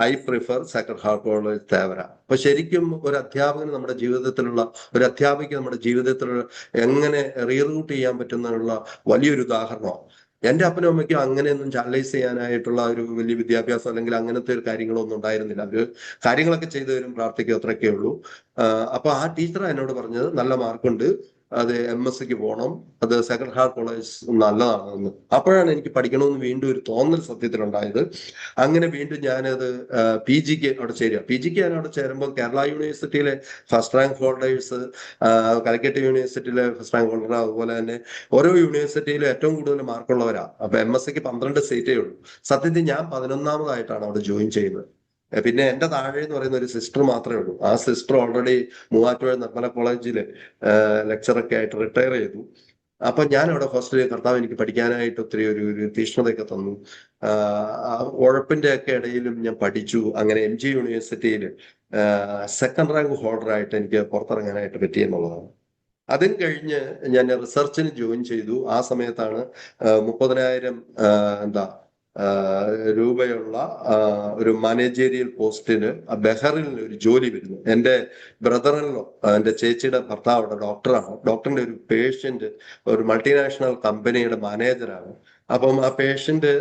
I prefer Sacred Heart College Thevara. അപ്പൊ ശരിക്കും ഒരു അധ്യാപകന് നമ്മുടെ ജീവിതത്തിലുള്ള, ഒരു അധ്യാപിക നമ്മുടെ ജീവിതത്തിലുള്ള എങ്ങനെ റീറൂട്ട് ചെയ്യാൻ പറ്റുന്നതിനുള്ള വലിയൊരു ഉദാഹരണമാണ്. എന്റെ അപ്പനും അമ്മയ്ക്കും അങ്ങനെയൊന്നും ചാനലൈസ് ചെയ്യാനായിട്ടുള്ള ഒരു വലിയ വിദ്യാഭ്യാസം അല്ലെങ്കിൽ അങ്ങനത്തെ ഒരു കാര്യങ്ങളൊന്നും ഉണ്ടായിരുന്നില്ല. അവര് കാര്യങ്ങളൊക്കെ ചെയ്തു തരും, പ്രാർത്ഥിക്കും, അത്രയൊക്കെ ഉള്ളൂ. അപ്പൊ ആ ടീച്ചർ എന്നോട് പറഞ്ഞത് നല്ല മാർക്കുണ്ട്, അത് MScക്ക് പോകണം, അത് സേക്രഡ് ഹാർട്ട് കോളേജ് നല്ലതാണെന്ന്. അപ്പോഴാണ് എനിക്ക് പഠിക്കണമെന്ന് വീണ്ടും ഒരു തോന്നൽ സത്യത്തിലുണ്ടായത്. അങ്ങനെ വീണ്ടും ഞാനത് PGക്ക് അവിടെ ചേരുക. PGക്ക് ഞാൻ അവിടെ ചേരുമ്പോൾ കേരള യൂണിവേഴ്സിറ്റിയിലെ ഫസ്റ്റ് റാങ്ക് ഹോൾഡേഴ്സ്, കാലിക്കറ്റ് യൂണിവേഴ്സിറ്റിയിലെ ഫസ്റ്റ് റാങ്ക് ഹോൾഡർ, അതുപോലെ തന്നെ ഓരോ യൂണിവേഴ്സിറ്റിയിലും ഏറ്റവും കൂടുതൽ മാർക്കുള്ളവരാ. അപ്പൊ MScക്ക് 12 സീറ്റേ ഉള്ളൂ. സത്യത്തിൽ ഞാൻ 11ാമതായിട്ടാണ് അവിടെ ജോയിൻ ചെയ്യുന്നത്. പിന്നെ എന്റെ താഴെ എന്ന് പറയുന്ന ഒരു സിസ്റ്റർ മാത്രമേ ഉള്ളൂ. ആ സിസ്റ്റർ ഓൾറെഡി മൂവാറ്റുപുഴ നിർമ്മല കോളേജിൽ ലെക്ചറൊക്കെ ആയിട്ട് റിട്ടയർ ചെയ്തു. അപ്പൊ ഞാൻ അവിടെ ഫസ്റ്റ് കർത്താവ് എനിക്ക് പഠിക്കാനായിട്ട് ഒത്തിരി ഒരു തീഷ്ണതയൊക്കെ തന്നു. ഉഴപ്പിന്റെ ഒക്കെ ഇടയിലും ഞാൻ പഠിച്ചു. അങ്ങനെ MG യൂണിവേഴ്സിറ്റിയിൽ സെക്കൻഡ് റാങ്ക് ഹോൾഡർ ആയിട്ട് എനിക്ക് പുറത്തിറങ്ങാനായിട്ട് പറ്റിയെന്നുള്ളതാണ്. അതും കഴിഞ്ഞ് ഞാൻ റിസർച്ചിന് ജോയിൻ ചെയ്തു. ആ സമയത്താണ് 30,000 രൂപയുള്ള ഒരു മാനേജീരിയൽ പോസ്റ്റിന് ബഹ്റിനിൽ ഒരു ജോലി വരുന്നു. എൻ്റെ ബ്രദറിനോ, എൻ്റെ ചേച്ചിയുടെ ഭർത്താവ് അവിടെ ഡോക്ടറാണ്. ഡോക്ടറിന്റെ ഒരു പേഷ്യന്റ് ഒരു മൾട്ടിനാഷണൽ കമ്പനിയുടെ മാനേജറാണ്. അപ്പം ആ പേഷ്യന്റ്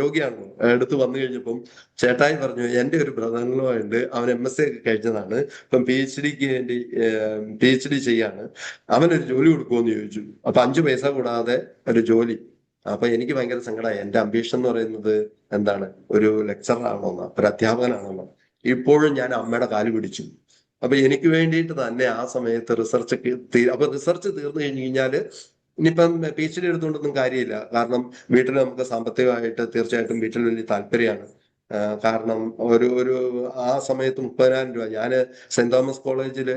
രോഗിയാണല്ലോ, അടുത്ത് വന്നു കഴിഞ്ഞപ്പം ചേട്ടായി പറഞ്ഞു, എന്റെ ഒരു ബ്രദറിലോ ഉണ്ട്, അവൻ MSc ഒക്കെ കഴിഞ്ഞതാണ്, ഇപ്പം PhD ചെയ്യാണ്, അവനൊരു ജോലി കൊടുക്കുമെന്ന് ചോദിച്ചു. അപ്പൊ 5 പൈസ കൂടാതെ ഒരു ജോലി. അപ്പൊ എനിക്ക് ഭയങ്കര സങ്കടമായി. എന്റെ അംബീഷൻ എന്ന് പറയുന്നത് എന്താണ്, ഒരു ലെക്ചറർ ആണോന്നോ, ഒരു അധ്യാപകനാണോന്നോ. ഇപ്പോഴും ഞാൻ അമ്മയുടെ കാല് പിടിച്ചു. അപ്പൊ എനിക്ക് വേണ്ടിയിട്ട് തന്നെ ആ സമയത്ത് അപ്പൊ റിസർച്ച് തീർന്നു കഴിഞ്ഞു കഴിഞ്ഞാല് ഇനിയിപ്പം PhD എടുത്തുകൊണ്ടൊന്നും കാര്യമില്ല. കാരണം വീട്ടിൽ നമുക്ക് സാമ്പത്തികമായിട്ട് തീർച്ചയായിട്ടും വീട്ടിൽ വലിയ താല്പര്യമാണ്. കാരണം ഒരു ആ സമയത്ത് 30,000 രൂപ, ഞാൻ സെന്റ് തോമസ് കോളേജിൽ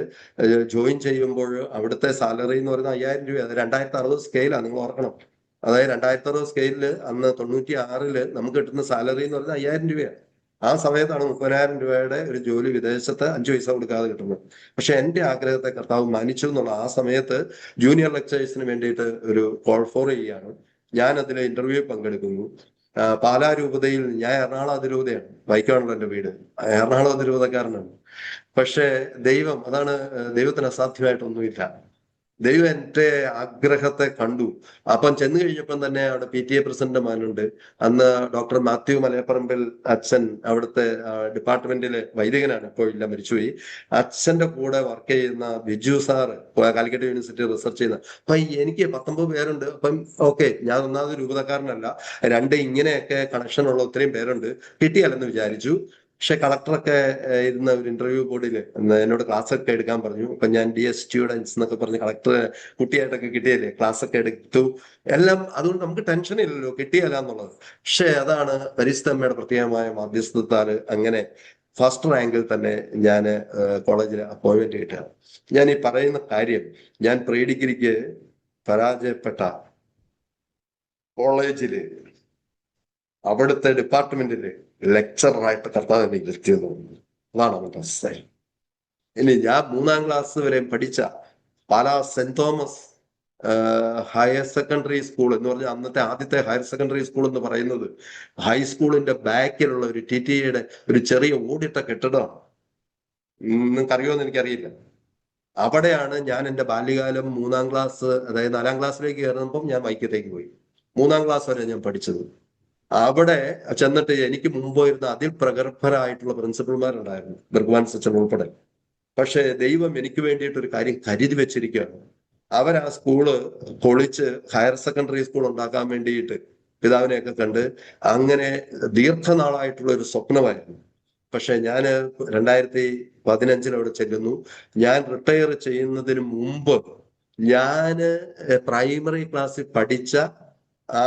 ജോയിൻ ചെയ്യുമ്പോൾ അവിടുത്തെ സാലറി എന്ന് പറയുന്നത് 5,000 രൂപ. അത് 2060 സ്കെയിലാണ്, നിങ്ങൾ ഓർക്കണം. അതായത് 2060 സ്കെയിലില് അന്ന് 96-ല് നമുക്ക് കിട്ടുന്ന സാലറി എന്ന് പറയുന്നത് 5,000 രൂപയാണ്. ആ സമയത്താണ് 30,000 രൂപയുടെ ഒരു ജോലി വിദേശത്ത് 5 പൈസ കൊടുക്കാതെ കിട്ടുന്നത്. പക്ഷെ എന്റെ ആഗ്രഹത്തെ കർത്താവ് മാനിച്ചു എന്നുള്ള ആ സമയത്ത് ജൂനിയർ ലെക്ചേഴ്സിന് വേണ്ടിയിട്ട് ഒരു കോൾ ഫോർ ചെയ്യുകയാണ്. ഞാൻ അതിലെ ഇന്റർവ്യൂ പങ്കെടുക്കുന്നു. പാലാ രൂപതയിൽ, ഞാൻ എറണാകുളം അതിരൂപതയാണ്, വൈക്കമാണല്ലോ എന്റെ വീട്, എറണാകുളം അതിരൂപതക്കാരനാണ്. പക്ഷെ ദൈവം, അതാണ്, ദൈവത്തിന് അസാധ്യമായിട്ടൊന്നുമില്ല. ദൈവം എന്റെ ആഗ്രഹത്തെ കണ്ടു. അപ്പം ചെന്ന് കഴിഞ്ഞപ്പം തന്നെ അവിടെ PTA പ്രസിഡന്റ് മാനുണ്ട്. അന്ന് ഡോക്ടർ മാത്യു മലയപ്പറമ്പിൽ അച്ഛൻ, അവിടുത്തെ ഡിപ്പാർട്ട്മെന്റിലെ വൈദികനാണ്, ഇപ്പോൾ ഇല്ല, മരിച്ചുപോയി. അച്ഛന്റെ കൂടെ വർക്ക് ചെയ്യുന്ന Biju sir, Calicut university research ചെയ്യുന്ന. അപ്പൊ എനിക്ക് 19 പേരുണ്ട്. അപ്പം ഓക്കെ, ഞാൻ ഒന്നാമത് രൂപതക്കാരനല്ല, രണ്ട് ഇങ്ങനെയൊക്കെ കണക്ഷൻ ഉള്ള ഒത്തിരിയും പേരുണ്ട്, കിട്ടിയാലെന്ന് വിചാരിച്ചു. പക്ഷെ കളക്ടറൊക്കെ ഇരുന്ന ഒരു ഇന്റർവ്യൂ ബോർഡിൽ എന്നോട് ക്ലാസ് ഒക്കെ എടുക്കാൻ പറഞ്ഞു. അപ്പൊ ഞാൻ DS സ്റ്റുഡൻസ് എന്നൊക്കെ പറഞ്ഞ് കളക്ടർ കുട്ടിയായിട്ടൊക്കെ കിട്ടിയല്ലേ, ക്ലാസ് ഒക്കെ എടുത്തു എല്ലാം. അതുകൊണ്ട് നമുക്ക് ടെൻഷൻ ഇല്ലല്ലോ, കിട്ടിയല്ല എന്നുള്ളത്. പക്ഷെ അതാണ് പരിശുദ്ധമ്മയുടെ പ്രത്യേകമായ മാധ്യസ്ഥത്താല് അങ്ങനെ ഫസ്റ്റ് റാങ്കിൽ തന്നെ ഞാൻ കോളേജിൽ അപ്പോയിന്റ്മെന്റ് കിട്ടുകയാണ്. ഞാൻ ഈ പറയുന്ന കാര്യം, ഞാൻ പ്രീ ഡിഗ്രിക്ക് പരാജയപ്പെട്ട കോളേജില് അവിടുത്തെ ഡിപ്പാർട്ട്മെന്റില് ലെക്ചറായിട്ട് കർത്താവ് എന്നെ ഇരുത്തിയത്. അതാണ് അവന്റെ അവസ്ഥ. ഇനി ഞാൻ 3-ാം ക്ലാസ് വരെ പഠിച്ച Pala saint Thomas higher secondary school എന്ന് പറഞ്ഞാൽ അന്നത്തെ ആദ്യത്തെ ഹയർ സെക്കൻഡറി സ്കൂൾ എന്ന് പറയുന്നത് ഹൈസ്കൂളിന്റെ ബാക്കിലുള്ള ഒരു TTEയുടെ ഒരു ചെറിയ ഓടിട്ട കെട്ടിടമാണ്. നിങ്ങൾക്ക് അറിയുമെന്ന് എനിക്കറിയില്ല. അവിടെയാണ് ഞാൻ എൻ്റെ ബാല്യകാലം 3-ാം ക്ലാസ്, അതായത് 4-ാം ക്ലാസ്സിലേക്ക് കയറുമ്പം ഞാൻ വൈക്കത്തേക്ക് പോയി. 3-ാം ക്ലാസ് വരെ ഞാൻ പഠിച്ചത് അവിടെ ചെന്നിട്ട് എനിക്ക് മുമ്പ് വരുന്ന അതിപ്രഗത്ഭരായിട്ടുള്ള പ്രിൻസിപ്പൽമാരുണ്ടായിരുന്നു, ഭഗവാൻ സച്ചൻ ഉൾപ്പെടെ. പക്ഷെ ദൈവം എനിക്ക് വേണ്ടിയിട്ട് ഒരു കാര്യം കരുതി വെച്ചിരിക്കുകയാണ്. അവർ ആ സ്കൂള് പൊളിച്ച് ഹയർ സെക്കൻഡറി സ്കൂൾ ഉണ്ടാക്കാൻ വേണ്ടിയിട്ട് പിതാവിനെയൊക്കെ കണ്ട് അങ്ങനെ ദീർഘനാളായിട്ടുള്ള ഒരു സ്വപ്നമായിരുന്നു. പക്ഷെ ഞാൻ 2015 അവിടെ ചെല്ലുന്നു. ഞാൻ റിട്ടയർ ചെയ്യുന്നതിന് മുമ്പ് ഞാന് പ്രൈമറി ക്ലാസ്സിൽ പഠിച്ച ആ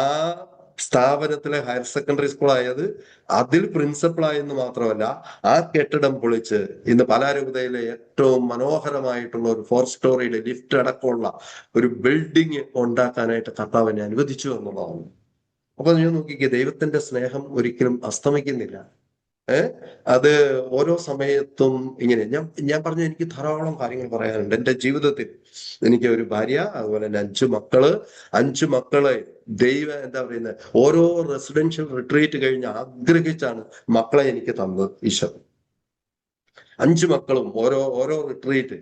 സ്ഥാപനത്തിലെ ഹയർ സെക്കൻഡറി സ്കൂൾ ആയത്, അതിൽ പ്രിൻസിപ്പൾ ആയെന്ന് മാത്രമല്ല, ആ കെട്ടിടം പൊളിച്ച് ഇന്ന് പാലാരൂപതയിലെ ഏറ്റവും മനോഹരമായിട്ടുള്ള ഒരു 4 സ്റ്റോറിയുടെ ലിഫ്റ്റ് അടക്കമുള്ള ഒരു ബിൽഡിംഗ് ഉണ്ടാക്കാനായിട്ട് കർത്താവ് എന്നെ അനുവദിച്ചു എന്നുള്ളതാണ്. അപ്പൊ ഞാൻ നോക്കിക്കേ, ദൈവത്തിന്റെ സ്നേഹം ഒരിക്കലും അസ്തമിക്കുന്നില്ല. അത് ഓരോ സമയത്തും ഇങ്ങനെ. ഞാൻ പറഞ്ഞു, എനിക്ക് ധാരാളം കാര്യങ്ങൾ പറയാനുണ്ട് എൻ്റെ ജീവിതത്തിൽ. എനിക്ക് ഒരു ഭാര്യ, അതുപോലെ തന്നെ 5 മക്കളെ എന്താ പറയുന്നത്, ഓരോ റെസിഡൻഷ്യൽ റിട്രീറ്റ് കഴിഞ്ഞ് ആഗ്രഹിച്ചാണ് മക്കളെ എനിക്ക് തന്നത് ഈശോ. 5 മക്കളും ഓരോ റിട്രീറ്റ്.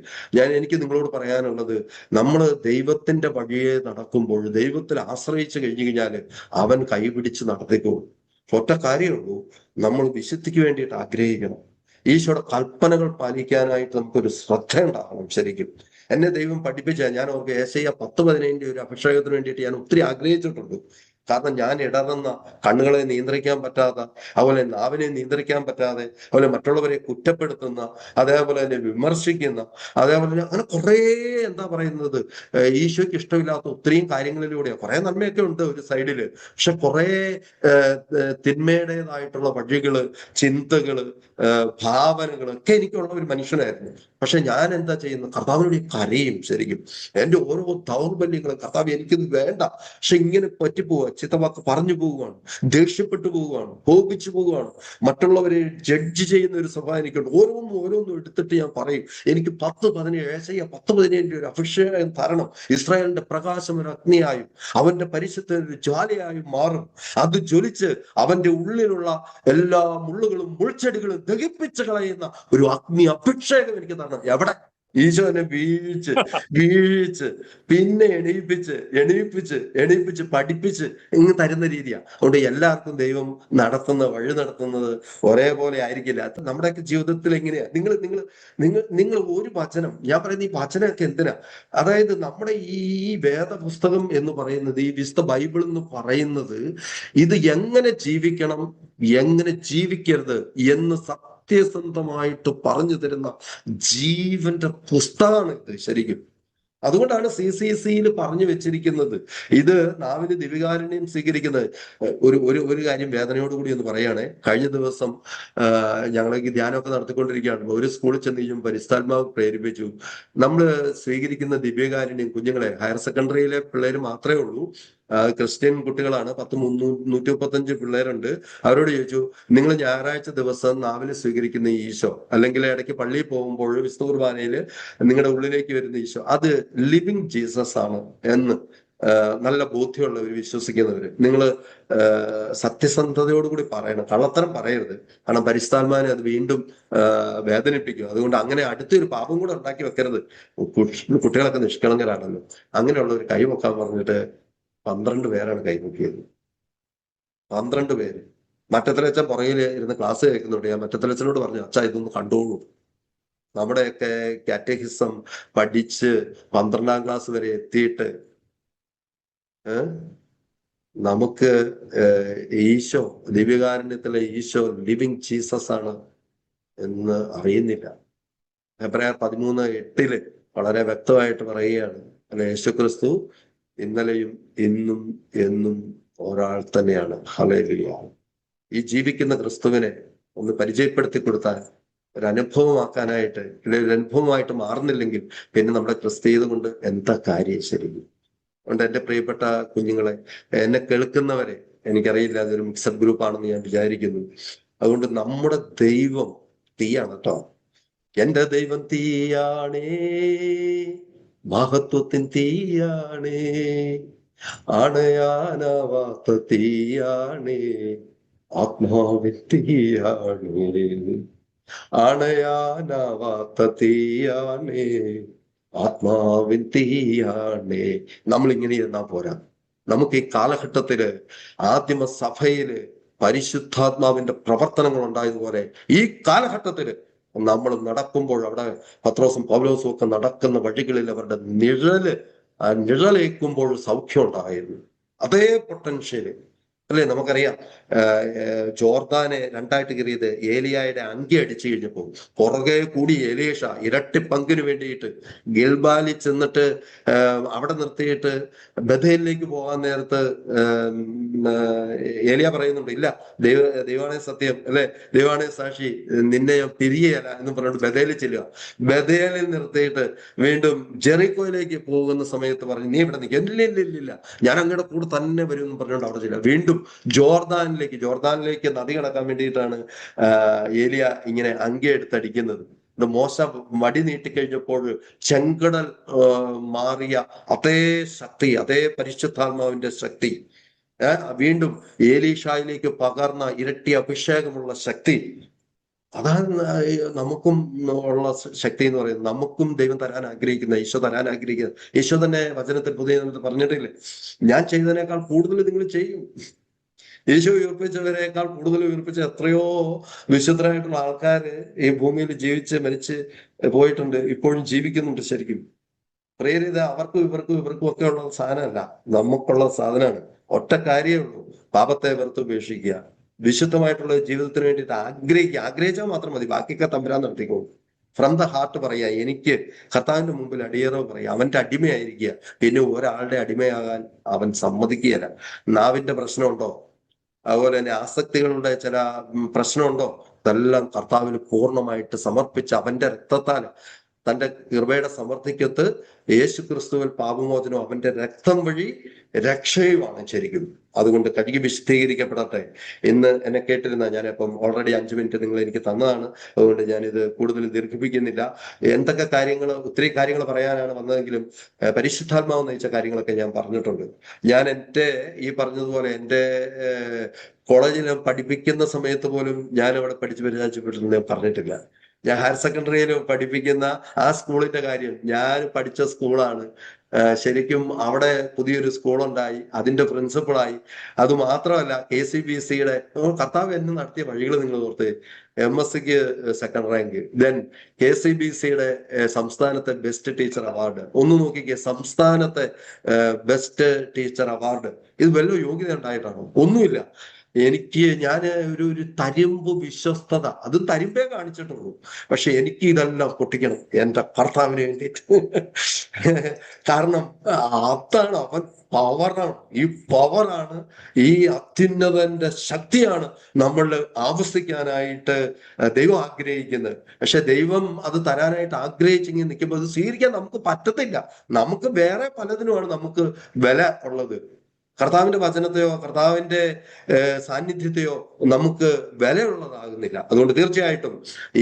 എനിക്ക് നിങ്ങളോട് പറയാനുള്ളത്, നമ്മൾ ദൈവത്തിന്റെ വഴിയെ നടക്കുമ്പോൾ, ദൈവത്തിൽ ആശ്രയിച്ചു കഴിഞ്ഞു കഴിഞ്ഞാൽ അവൻ കൈപിടിച്ച് നടത്തിക്കോളും. ഒറ്റ കാര്യമുള്ളൂ, നമ്മൾ വിശുദ്ധിക്ക് വേണ്ടിയിട്ട് ആഗ്രഹിക്കണം. ഈശോയുടെ കൽപ്പനകൾ പാലിക്കാനായിട്ട് നമുക്കൊരു ശ്രദ്ധ ഉണ്ടാകണം. ശരിക്കും എന്നെ ദൈവം പഠിപ്പിച്ച, ഞാൻ ഓർക്ക് യേശയ്യ 10:15 ഒരു അഭിഷേകത്തിന് വേണ്ടിയിട്ട് ഞാൻ ഒത്തിരി ആഗ്രഹിച്ചിട്ടുണ്ട്. കാരണം ഞാൻ ഇടറുന്ന, കണ്ണുകളെ നിയന്ത്രിക്കാൻ പറ്റാത്ത, അതുപോലെ നാവിനെ നിയന്ത്രിക്കാൻ പറ്റാതെ, അതുപോലെ മറ്റുള്ളവരെ കുറ്റപ്പെടുത്തുന്ന, അതേപോലെ തന്നെ വിമർശിക്കുന്ന, അതേപോലെ തന്നെ അങ്ങനെ കുറെ, എന്താ പറയുന്നത്, ഈശോയ്ക്ക് ഇഷ്ടമില്ലാത്ത ഒത്തിരിയും കാര്യങ്ങളിലൂടെയാണ്. കുറെ നന്മയൊക്കെ ഉണ്ട് ഒരു സൈഡില്, പക്ഷെ കുറെ തിന്മയുടേതായിട്ടുള്ള വഴികള്, ചിന്തകള്, ഭാവനകള് ഒക്കെ എനിക്കുള്ള ഒരു മനുഷ്യനായിരുന്നു. പക്ഷെ ഞാൻ എന്താ ചെയ്യുന്നത്, കർത്താവിനോട് കരയും. ശരിക്കും എന്റെ ഓരോ ദൗർബല്യങ്ങളും, കർത്താവ് എനിക്കിത് വേണ്ട, പക്ഷെ ഇങ്ങനെ പറ്റിപ്പോവുക, ചിത്തവാക്ക് പറഞ്ഞു പോവുകയാണ്, ദേഷ്യപ്പെട്ടു പോവുകയാണ്, കോപിച്ചു പോവുകയാണ്, മറ്റുള്ളവരെ ജഡ്ജ് ചെയ്യുന്ന ഒരു സ്വഭാവം എനിക്കുണ്ട്. ഓരോന്നും എടുത്തിട്ട് ഞാൻ പറയും, എനിക്ക് 10:15 ഒരു അഭിഷേകം തരണം. ഇസ്രായേലിന്റെ പ്രകാശം ഒരു അഗ്നിയായും അവന്റെ പരിശുദ്ധ ഒരു ജ്വാലയായും മാറും. അത് ജ്വലിച്ച് അവന്റെ ഉള്ളിലുള്ള എല്ലാ മുള്ളുകളും മുൾച്ചെടികളും ദഹിപ്പിച്ച് കളയുന്ന ഒരു അഗ്നി അഭിഷേകം എനിക്ക് തരണം. എവിടെ? ഈശോ എന്നെ വീഴിച്ച് പിന്നെ എണീപ്പിച്ച് പഠിപ്പിച്ച് ഇങ്ങ് തരുന്ന രീതിയാ. അതുകൊണ്ട് എല്ലാവർക്കും ദൈവം വഴി നടത്തുന്നത് ഒരേപോലെ ആയിരിക്കില്ല. അത് നമ്മുടെയൊക്കെ ജീവിതത്തിൽ എങ്ങനെയാ? നിങ്ങൾ ഒരു വചനം, ഞാൻ പറയുന്ന ഈ വചനമൊക്കെ എന്തിനാ? അതായത് നമ്മുടെ ഈ വേദപുസ്തകം എന്ന് പറയുന്നത്, ഈ വിശുദ്ധ ബൈബിൾ എന്ന് പറയുന്നത്, ഇത് എങ്ങനെ ജീവിക്കണം, എങ്ങനെ ജീവിക്കരുത് എന്ന് സത്യസന്ധമായിട്ട് പറഞ്ഞു തരുന്ന ജീവന്റെ പുസ്തകമാണ് ഇത് ശരിക്കും. അതുകൊണ്ടാണ് CCCയിൽ പറഞ്ഞു വെച്ചിരിക്കുന്നത്. ഇത് നാവിന് ദിവികാരുണ്യം സ്വീകരിക്കുന്നത്. ഒരു കാര്യം വേദനയോടുകൂടി ഒന്ന് പറയുകയാണെ. കഴിഞ്ഞ ദിവസം ഞങ്ങളേക്ക് ധ്യാനമൊക്കെ നടത്തിക്കൊണ്ടിരിക്കുകയാണ്. ഒരു സ്കൂളിൽ ചെന്ന് കഴിയുമ്പോൾ പരിശുദ്ധാത്മാവ് പ്രേരിപ്പിച്ചു, നമ്മൾ സ്വീകരിക്കുന്ന ദിവ്യകാരുണ്യം കുഞ്ഞുങ്ങളെ, ഹയർ സെക്കൻഡറിയിലെ പിള്ളേർ മാത്രമേ ഉള്ളൂ, ക്രിസ്ത്യൻ കുട്ടികളാണ്, 135 പിള്ളേരുണ്ട്. അവരോട് ചോദിച്ചു, നിങ്ങൾ ഞായറാഴ്ച ദിവസം നാവിൽ സ്വീകരിക്കുന്ന ഈശോ, അല്ലെങ്കിൽ ഇടയ്ക്ക് പള്ളിയിൽ പോകുമ്പോൾ വിശുദ്ധ കുർബാനയിൽ നിങ്ങളുടെ ഉള്ളിലേക്ക് വരുന്ന ഈശോ, അത് ലിവിങ് ജീസസ് ആണ് എന്ന് നല്ല ബോധ്യമുള്ളവർ, വിശ്വസിക്കുന്നവര്, നിങ്ങൾ സത്യസന്ധതയോടുകൂടി പറയണം, കള്ളത്തരം പറയരുത്. കാരണം പരിശുദ്ധാത്മാവിനെ അത് വീണ്ടും വേദനിപ്പിക്കും. അതുകൊണ്ട് അങ്ങനെ അടുത്തൊരു പാപം കൂടെ ഉണ്ടാക്കി വെക്കരുത്. കുട്ടികളൊക്കെ നിഷ്കളങ്കരാണല്ലോ. അങ്ങനെയുള്ള ഒരു കൈവക്കാൻ പറഞ്ഞിട്ട് 12 പേരാണ് കൈമുക്കിയത്. 12 പേര്. മറ്റത്തലച്ചൻ പുറകിൽ ഇരുന്ന് ക്ലാസ് കേൾക്കുന്നുണ്ട്. ഞാൻ മറ്റത്തലച്ചനോട് പറഞ്ഞു, അച്ഛാ ഇതൊന്ന് കണ്ടോളൂ. നമ്മുടെയൊക്കെ കാറ്റഗിസം പഠിച്ച് 12ാം ക്ലാസ് വരെ എത്തിയിട്ട് നമുക്ക് ഈശോ, ദിവ്യകാരുണ്യത്തിലെ ഈശോ ലിവിങ് ജീസസ് ആണ് എന്ന് അറിയുന്നില്ല. ഹെബ്രായർ 13:8 വളരെ വ്യക്തമായിട്ട് പറയുകയാണ്, അല്ലെ, യേശുക്രിസ്തു ഇന്നലെയും ഇന്നും എന്നും ഒരാൾ തന്നെയാണ്. ഹല്ലേലൂയ. ഈ ജീവിക്കുന്ന ക്രിസ്തുവിനെ ഒന്ന് പരിചയപ്പെടുത്തി കൊടുത്താൽ, ഒരു അനുഭവമാക്കാനായിട്ട്, അല്ലെങ്കിൽ ഒരു അനുഭവമായിട്ട് മാറുന്നില്ലെങ്കിൽ പിന്നെ നമ്മുടെ ക്രിസ്തീയത കൊണ്ട് എന്താ കാര്യം ശരിക്കും? അതുകൊണ്ട് എൻ്റെ പ്രിയപ്പെട്ട കുഞ്ഞുങ്ങളെ, എന്നെ കേൾക്കുന്നവരെ, എനിക്കറിയില്ല അതൊരു മിക്സഡ് ഗ്രൂപ്പ് ആണെന്ന് ഞാൻ വിചാരിക്കുന്നു. അതുകൊണ്ട് നമ്മുടെ ദൈവം തീയാണ് കേട്ടോ. എന്റെ ദൈവം തീയാണേ, മഹത്വത്തിൻ തീയാണേ, അണയാനാവാത്ത തീയാണേ, ആത്മാവിൻ തീയാണേ, അണയാനാവാത്ത തീയാണേ, ആത്മാവിൻ തീയാണേ. നമ്മളിങ്ങനെ ഇരുന്നാ പോരാ. നമുക്ക് ഈ കാലഘട്ടത്തില് ആദിമ സഭയില് പരിശുദ്ധാത്മാവിന്റെ പ്രവർത്തനങ്ങൾ ഉണ്ടായതുപോലെ ഈ കാലഘട്ടത്തില് നമ്മൾ നടക്കുമ്പോൾ, അവിടെ പത്രോസും പൗലോസും ഒക്കെ നടക്കുന്ന വഴികളിൽ അവരുടെ നിഴലേക്കുമ്പോൾ സൗഖ്യം ഉണ്ടായിരുന്നു. അതേ പൊട്ടൻഷ്യല്, അല്ലെ? നമുക്കറിയാം, ജോർദാനെ രണ്ടായിട്ട് കീറിയത് ഏലിയായുടെ അങ്കി അടിച്ചു കഴിഞ്ഞപ്പോൾ പുറകെ കൂടി എലീഷ ഇരട്ടി പങ്കിന് വേണ്ടിയിട്ട് ഗിൽബാലിൽ ചെന്നിട്ട് അവിടെ നിർത്തിയിട്ട് ബഥേലിലേക്ക് പോകാൻ നേരത്ത് ഏലിയ പറയുന്നുണ്ട്, ഇല്ല, ദൈവാണേ സത്യം, അല്ലെ, ദൈവാണേ സാക്ഷി, നിന്നെ ഞാൻ പിരിയല്ല എന്ന് പറഞ്ഞിട്ട് ബഥേലിൽ ചെല്ലുക. ബഥേലിൽ നിർത്തിയിട്ട് വീണ്ടും ജെറിക്കോയിലേക്ക് പോകുന്ന സമയത്ത് പറഞ്ഞു, നീ ഇവിടെ നിൽക്കുക, ഇല്ലില്ല, ഞാൻ അങ്ങയുടെ കൂടെ തന്നെ വരും എന്ന് പറഞ്ഞുകൊണ്ട് അവിടെ ചെല്ലുക. വീണ്ടും ജോർദാനിലേക്ക് നദി കടക്കാൻ വേണ്ടിയിട്ടാണ് ഏലിയ ഇങ്ങനെ അങ്കി എടുത്തടിക്കുന്നത്. മോശ വടി നീട്ടിക്കഴിഞ്ഞപ്പോൾ ചെങ്കടൽ മാറിയ അതേ ശക്തി, അതേ പരിശുദ്ധാത്മാവിന്റെ ശക്തി വീണ്ടും ഏലീഷായിലേക്ക് പകർന്ന ഇരട്ടി അഭിഷേകമുള്ള ശക്തി, അതാണ് നമുക്കും ഉള്ള ശക്തി എന്ന് പറയുന്നത്. നമുക്കും ദൈവം തരാൻ ആഗ്രഹിക്കുന്ന, ഈശോ തരാൻ ആഗ്രഹിക്കുന്ന, ഈശോ തന്നെ വചനത്തിൽ പുതിയ പറഞ്ഞിട്ടില്ലേ, ഞാൻ ചെയ്തതിനേക്കാൾ കൂടുതൽ നിങ്ങൾ ചെയ്യും. ഈശോ ഉയർപ്പിച്ചവരെക്കാൾ കൂടുതൽ ഉയർപ്പിച്ച എത്രയോ വിശുദ്ധരായിട്ടുള്ള ആൾക്കാര് ഈ ഭൂമിയിൽ ജീവിച്ച് മരിച്ച് പോയിട്ടുണ്ട്, ഇപ്പോഴും ജീവിക്കുന്നുണ്ട്. ശരിക്കും പ്രിയരിത അവർക്കും ഇവർക്കും ഒക്കെ ഉള്ള സാധനമല്ല, നമുക്കുള്ള സാധനമാണ്. ഒറ്റ കാര്യമേ ഉള്ളൂ, പാപത്തെ വെറുത്ത് ഉപേക്ഷിക്കുക, വിശുദ്ധമായിട്ടുള്ള ജീവിതത്തിന് വേണ്ടിയിട്ട് ആഗ്രഹിച്ചാൽ മാത്രം മതി, ബാക്കിയൊക്കെ തമ്പുരാൻ നടത്തിക്കോളും. ഫ്രം ദ ഹാർട്ട് പറയാ, എനിക്ക് കർത്താവിന്റെ മുമ്പിൽ അടിയറവ് പറയാം, അവന്റെ അടിമയായിരിക്കുക. പിന്നെ ഒരാളുടെ അടിമയാകാൻ അവൻ സമ്മതിക്കുകയല്ല. നാവിന്റെ പ്രശ്നമുണ്ടോ, അതുപോലെ തന്നെ ആസക്തികളുടെ ചില പ്രശ്നമുണ്ടോ, ഇതെല്ലാം കർത്താവിന് പൂർണ്ണമായിട്ട് സമർപ്പിച്ച് അവന്റെ രക്തത്താൽ, തന്റെ കൃപയുടെ സമർത്ഥിക്കത്ത് യേശു ക്രിസ്തുവിൽ പാപമോചനം അവന്റെ രക്തം വഴി രക്ഷയുമാണ് ശരിക്കും. അതുകൊണ്ട് കഴുകി വിശുദ്ധീകരിക്കപ്പെടട്ടെ. ഇന്ന് എന്നെ കേട്ടിരുന്ന, ഞാനിപ്പം ഓൾറെഡി 5 മിനിറ്റ് നിങ്ങൾ എനിക്ക് തന്നതാണ്, അതുകൊണ്ട് ഞാനിത് കൂടുതൽ ദീർഘിപ്പിക്കുന്നില്ല. എന്തൊക്കെ ഒത്തിരി കാര്യങ്ങൾ പറയാനാണ് വന്നതെങ്കിലും പരിശുദ്ധാത്മാവ് നയിച്ച കാര്യങ്ങളൊക്കെ ഞാൻ പറഞ്ഞിട്ടുണ്ട്. ഞാൻ ഈ പറഞ്ഞതുപോലെ എൻ്റെ കോളേജിൽ പഠിപ്പിക്കുന്ന സമയത്ത് പോലും ഞാൻ അവിടെ പഠിച്ചു പരിചാരിച്ചപ്പെട്ടെന്ന് ഞാൻ പറഞ്ഞിട്ടില്ല. ഞാൻ ഹയർ സെക്കൻഡറിയിൽ പഠിപ്പിക്കുന്ന ആ സ്കൂളിന്റെ കാര്യം, ഞാൻ പഠിച്ച സ്കൂളാണ്. ശരിക്കും അവിടെ പുതിയൊരു സ്കൂളുണ്ടായി, അതിന്റെ പ്രിൻസിപ്പളായി. അത് മാത്രമല്ല KCBC-യുടെ കർത്താവ് എന്നെ നടത്തിയ വഴികൾ നിങ്ങൾ ഓർത്ത്. MSc-ക്ക് സെക്കൻഡ് റാങ്ക്, ദെൻ KCBC-യുടെ സംസ്ഥാനത്തെ ബെസ്റ്റ് ടീച്ചർ അവാർഡ്. ഒന്ന് നോക്കിക്കേ, സംസ്ഥാനത്തെ ബെസ്റ്റ് ടീച്ചർ അവാർഡ്. ഇത് വല്ല യോഗ്യത ഉണ്ടായിട്ടാണോ? ഒന്നുമില്ല. ഞാൻ ഒരു തരിമ്പ് വിശ്വസ്തത, അതും തരിമ്പേ കാണിച്ചിട്ടുള്ളൂ. പക്ഷെ എനിക്ക് ഇതെല്ലാം പൊട്ടിക്കണം എന്റെ കർത്താവിന് വേണ്ടിയിട്ട്. കാരണം അതാണ് അവൻ, പവറാണ്. ഈ പവറാണ്, ഈ അത്യുന്നതന്റെ ശക്തിയാണ് നമ്മൾ ആവശ്യിക്കാനായിട്ട് ദൈവം ആഗ്രഹിക്കുന്നത്. പക്ഷെ ദൈവം അത് തരാനായിട്ട് ആഗ്രഹിച്ചെങ്കിൽ നിൽക്കുമ്പോൾ അത് സ്വീകരിക്കാൻ നമുക്ക് പറ്റത്തില്ല. നമുക്ക് വേറെ പലതിനുമാണ് നമുക്ക് വില ഉള്ളത്. കർത്താവിന്റെ വചനത്തെയോ കർത്താവിന്റെ സാന്നിധ്യത്തെയോ നമുക്ക് വിലയുള്ളതാകുന്നില്ല. അതുകൊണ്ട് തീർച്ചയായിട്ടും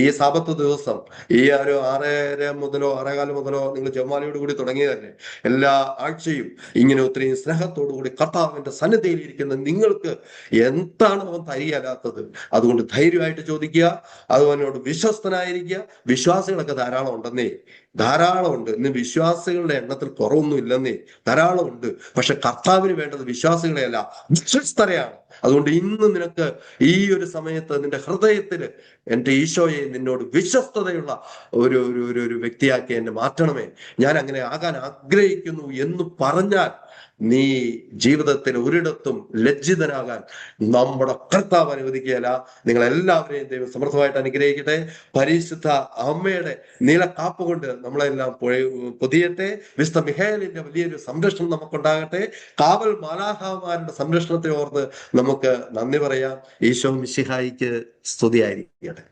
ഈ സാബത്ത് ദിവസം, ഈ ഒരു 6:30 മുതലോ 6:15 മുതലോ നിങ്ങൾ ജപമാലയോട് കൂടി തുടങ്ങിയതല്ലേ, എല്ലാ ആഴ്ചയും ഇങ്ങനെ ഒത്തിരി സ്നേഹത്തോടു കൂടി കർത്താവിന്റെ സന്നിധിയിൽ ഇരിക്കുന്ന നിങ്ങൾക്ക് എന്താണ് അവൻ തരികയല്ലാത്തത്? അതുകൊണ്ട് ധൈര്യമായിട്ട് ചോദിക്കുക, അതുവനോട് വിശ്വസ്തനായിരിക്കുക. വിശ്വാസികളൊക്കെ ധാരാളം ഉണ്ടെന്നേ, ധാരാളമുണ്ട്. ഇന്ന് വിശ്വാസികളുടെ എണ്ണത്തിൽ കുറവൊന്നും ഇല്ലെന്നേ, ധാരാളമുണ്ട്. പക്ഷെ കർത്താവിന് വേണ്ടത് വിശ്വാസികളെയല്ല, വിശ്വസ്തരെയാണ്. അതുകൊണ്ട് ഇന്ന് നിനക്ക് ഈ ഒരു സമയത്ത് നിന്റെ ഹൃദയത്തില് എന്റെ ഈശോയെ നിന്നോട് വിശ്വസ്തതയുള്ള ഒരു ഒരു ഒരു വ്യക്തിയാക്കി എന്നെ മാറ്റണമേ, ഞാൻ അങ്ങനെ ആകാൻ ആഗ്രഹിക്കുന്നു എന്ന് പറഞ്ഞാൽ നീ ജീവിതത്തിൽ ഒരിടത്തും ലജ്ജിതനാകാൻ നമ്മുടെ കർത്താവ് അനുവദിക്കുകയല്ല. നിങ്ങൾ എല്ലാവരെയും ദൈവം സമൃദ്ധമായിട്ട് അനുഗ്രഹിക്കട്ടെ. പരിശുദ്ധ അമ്മയുടെ നീലക്കാപ്പ് കൊണ്ട് നമ്മളെല്ലാം പൊതിയട്ടെ. വിശുദ്ധ മിഖായേലിന്റെ വലിയൊരു സംരക്ഷണം നമുക്കുണ്ടാകട്ടെ. കാവൽ മാലാഖമാരുടെ സംരക്ഷണത്തെ ഓർത്ത് നമുക്ക് നന്ദി പറയാം. ഈശോ മിശിഹായിക്ക് സ്തുതിയായിരിക്കട്ടെ.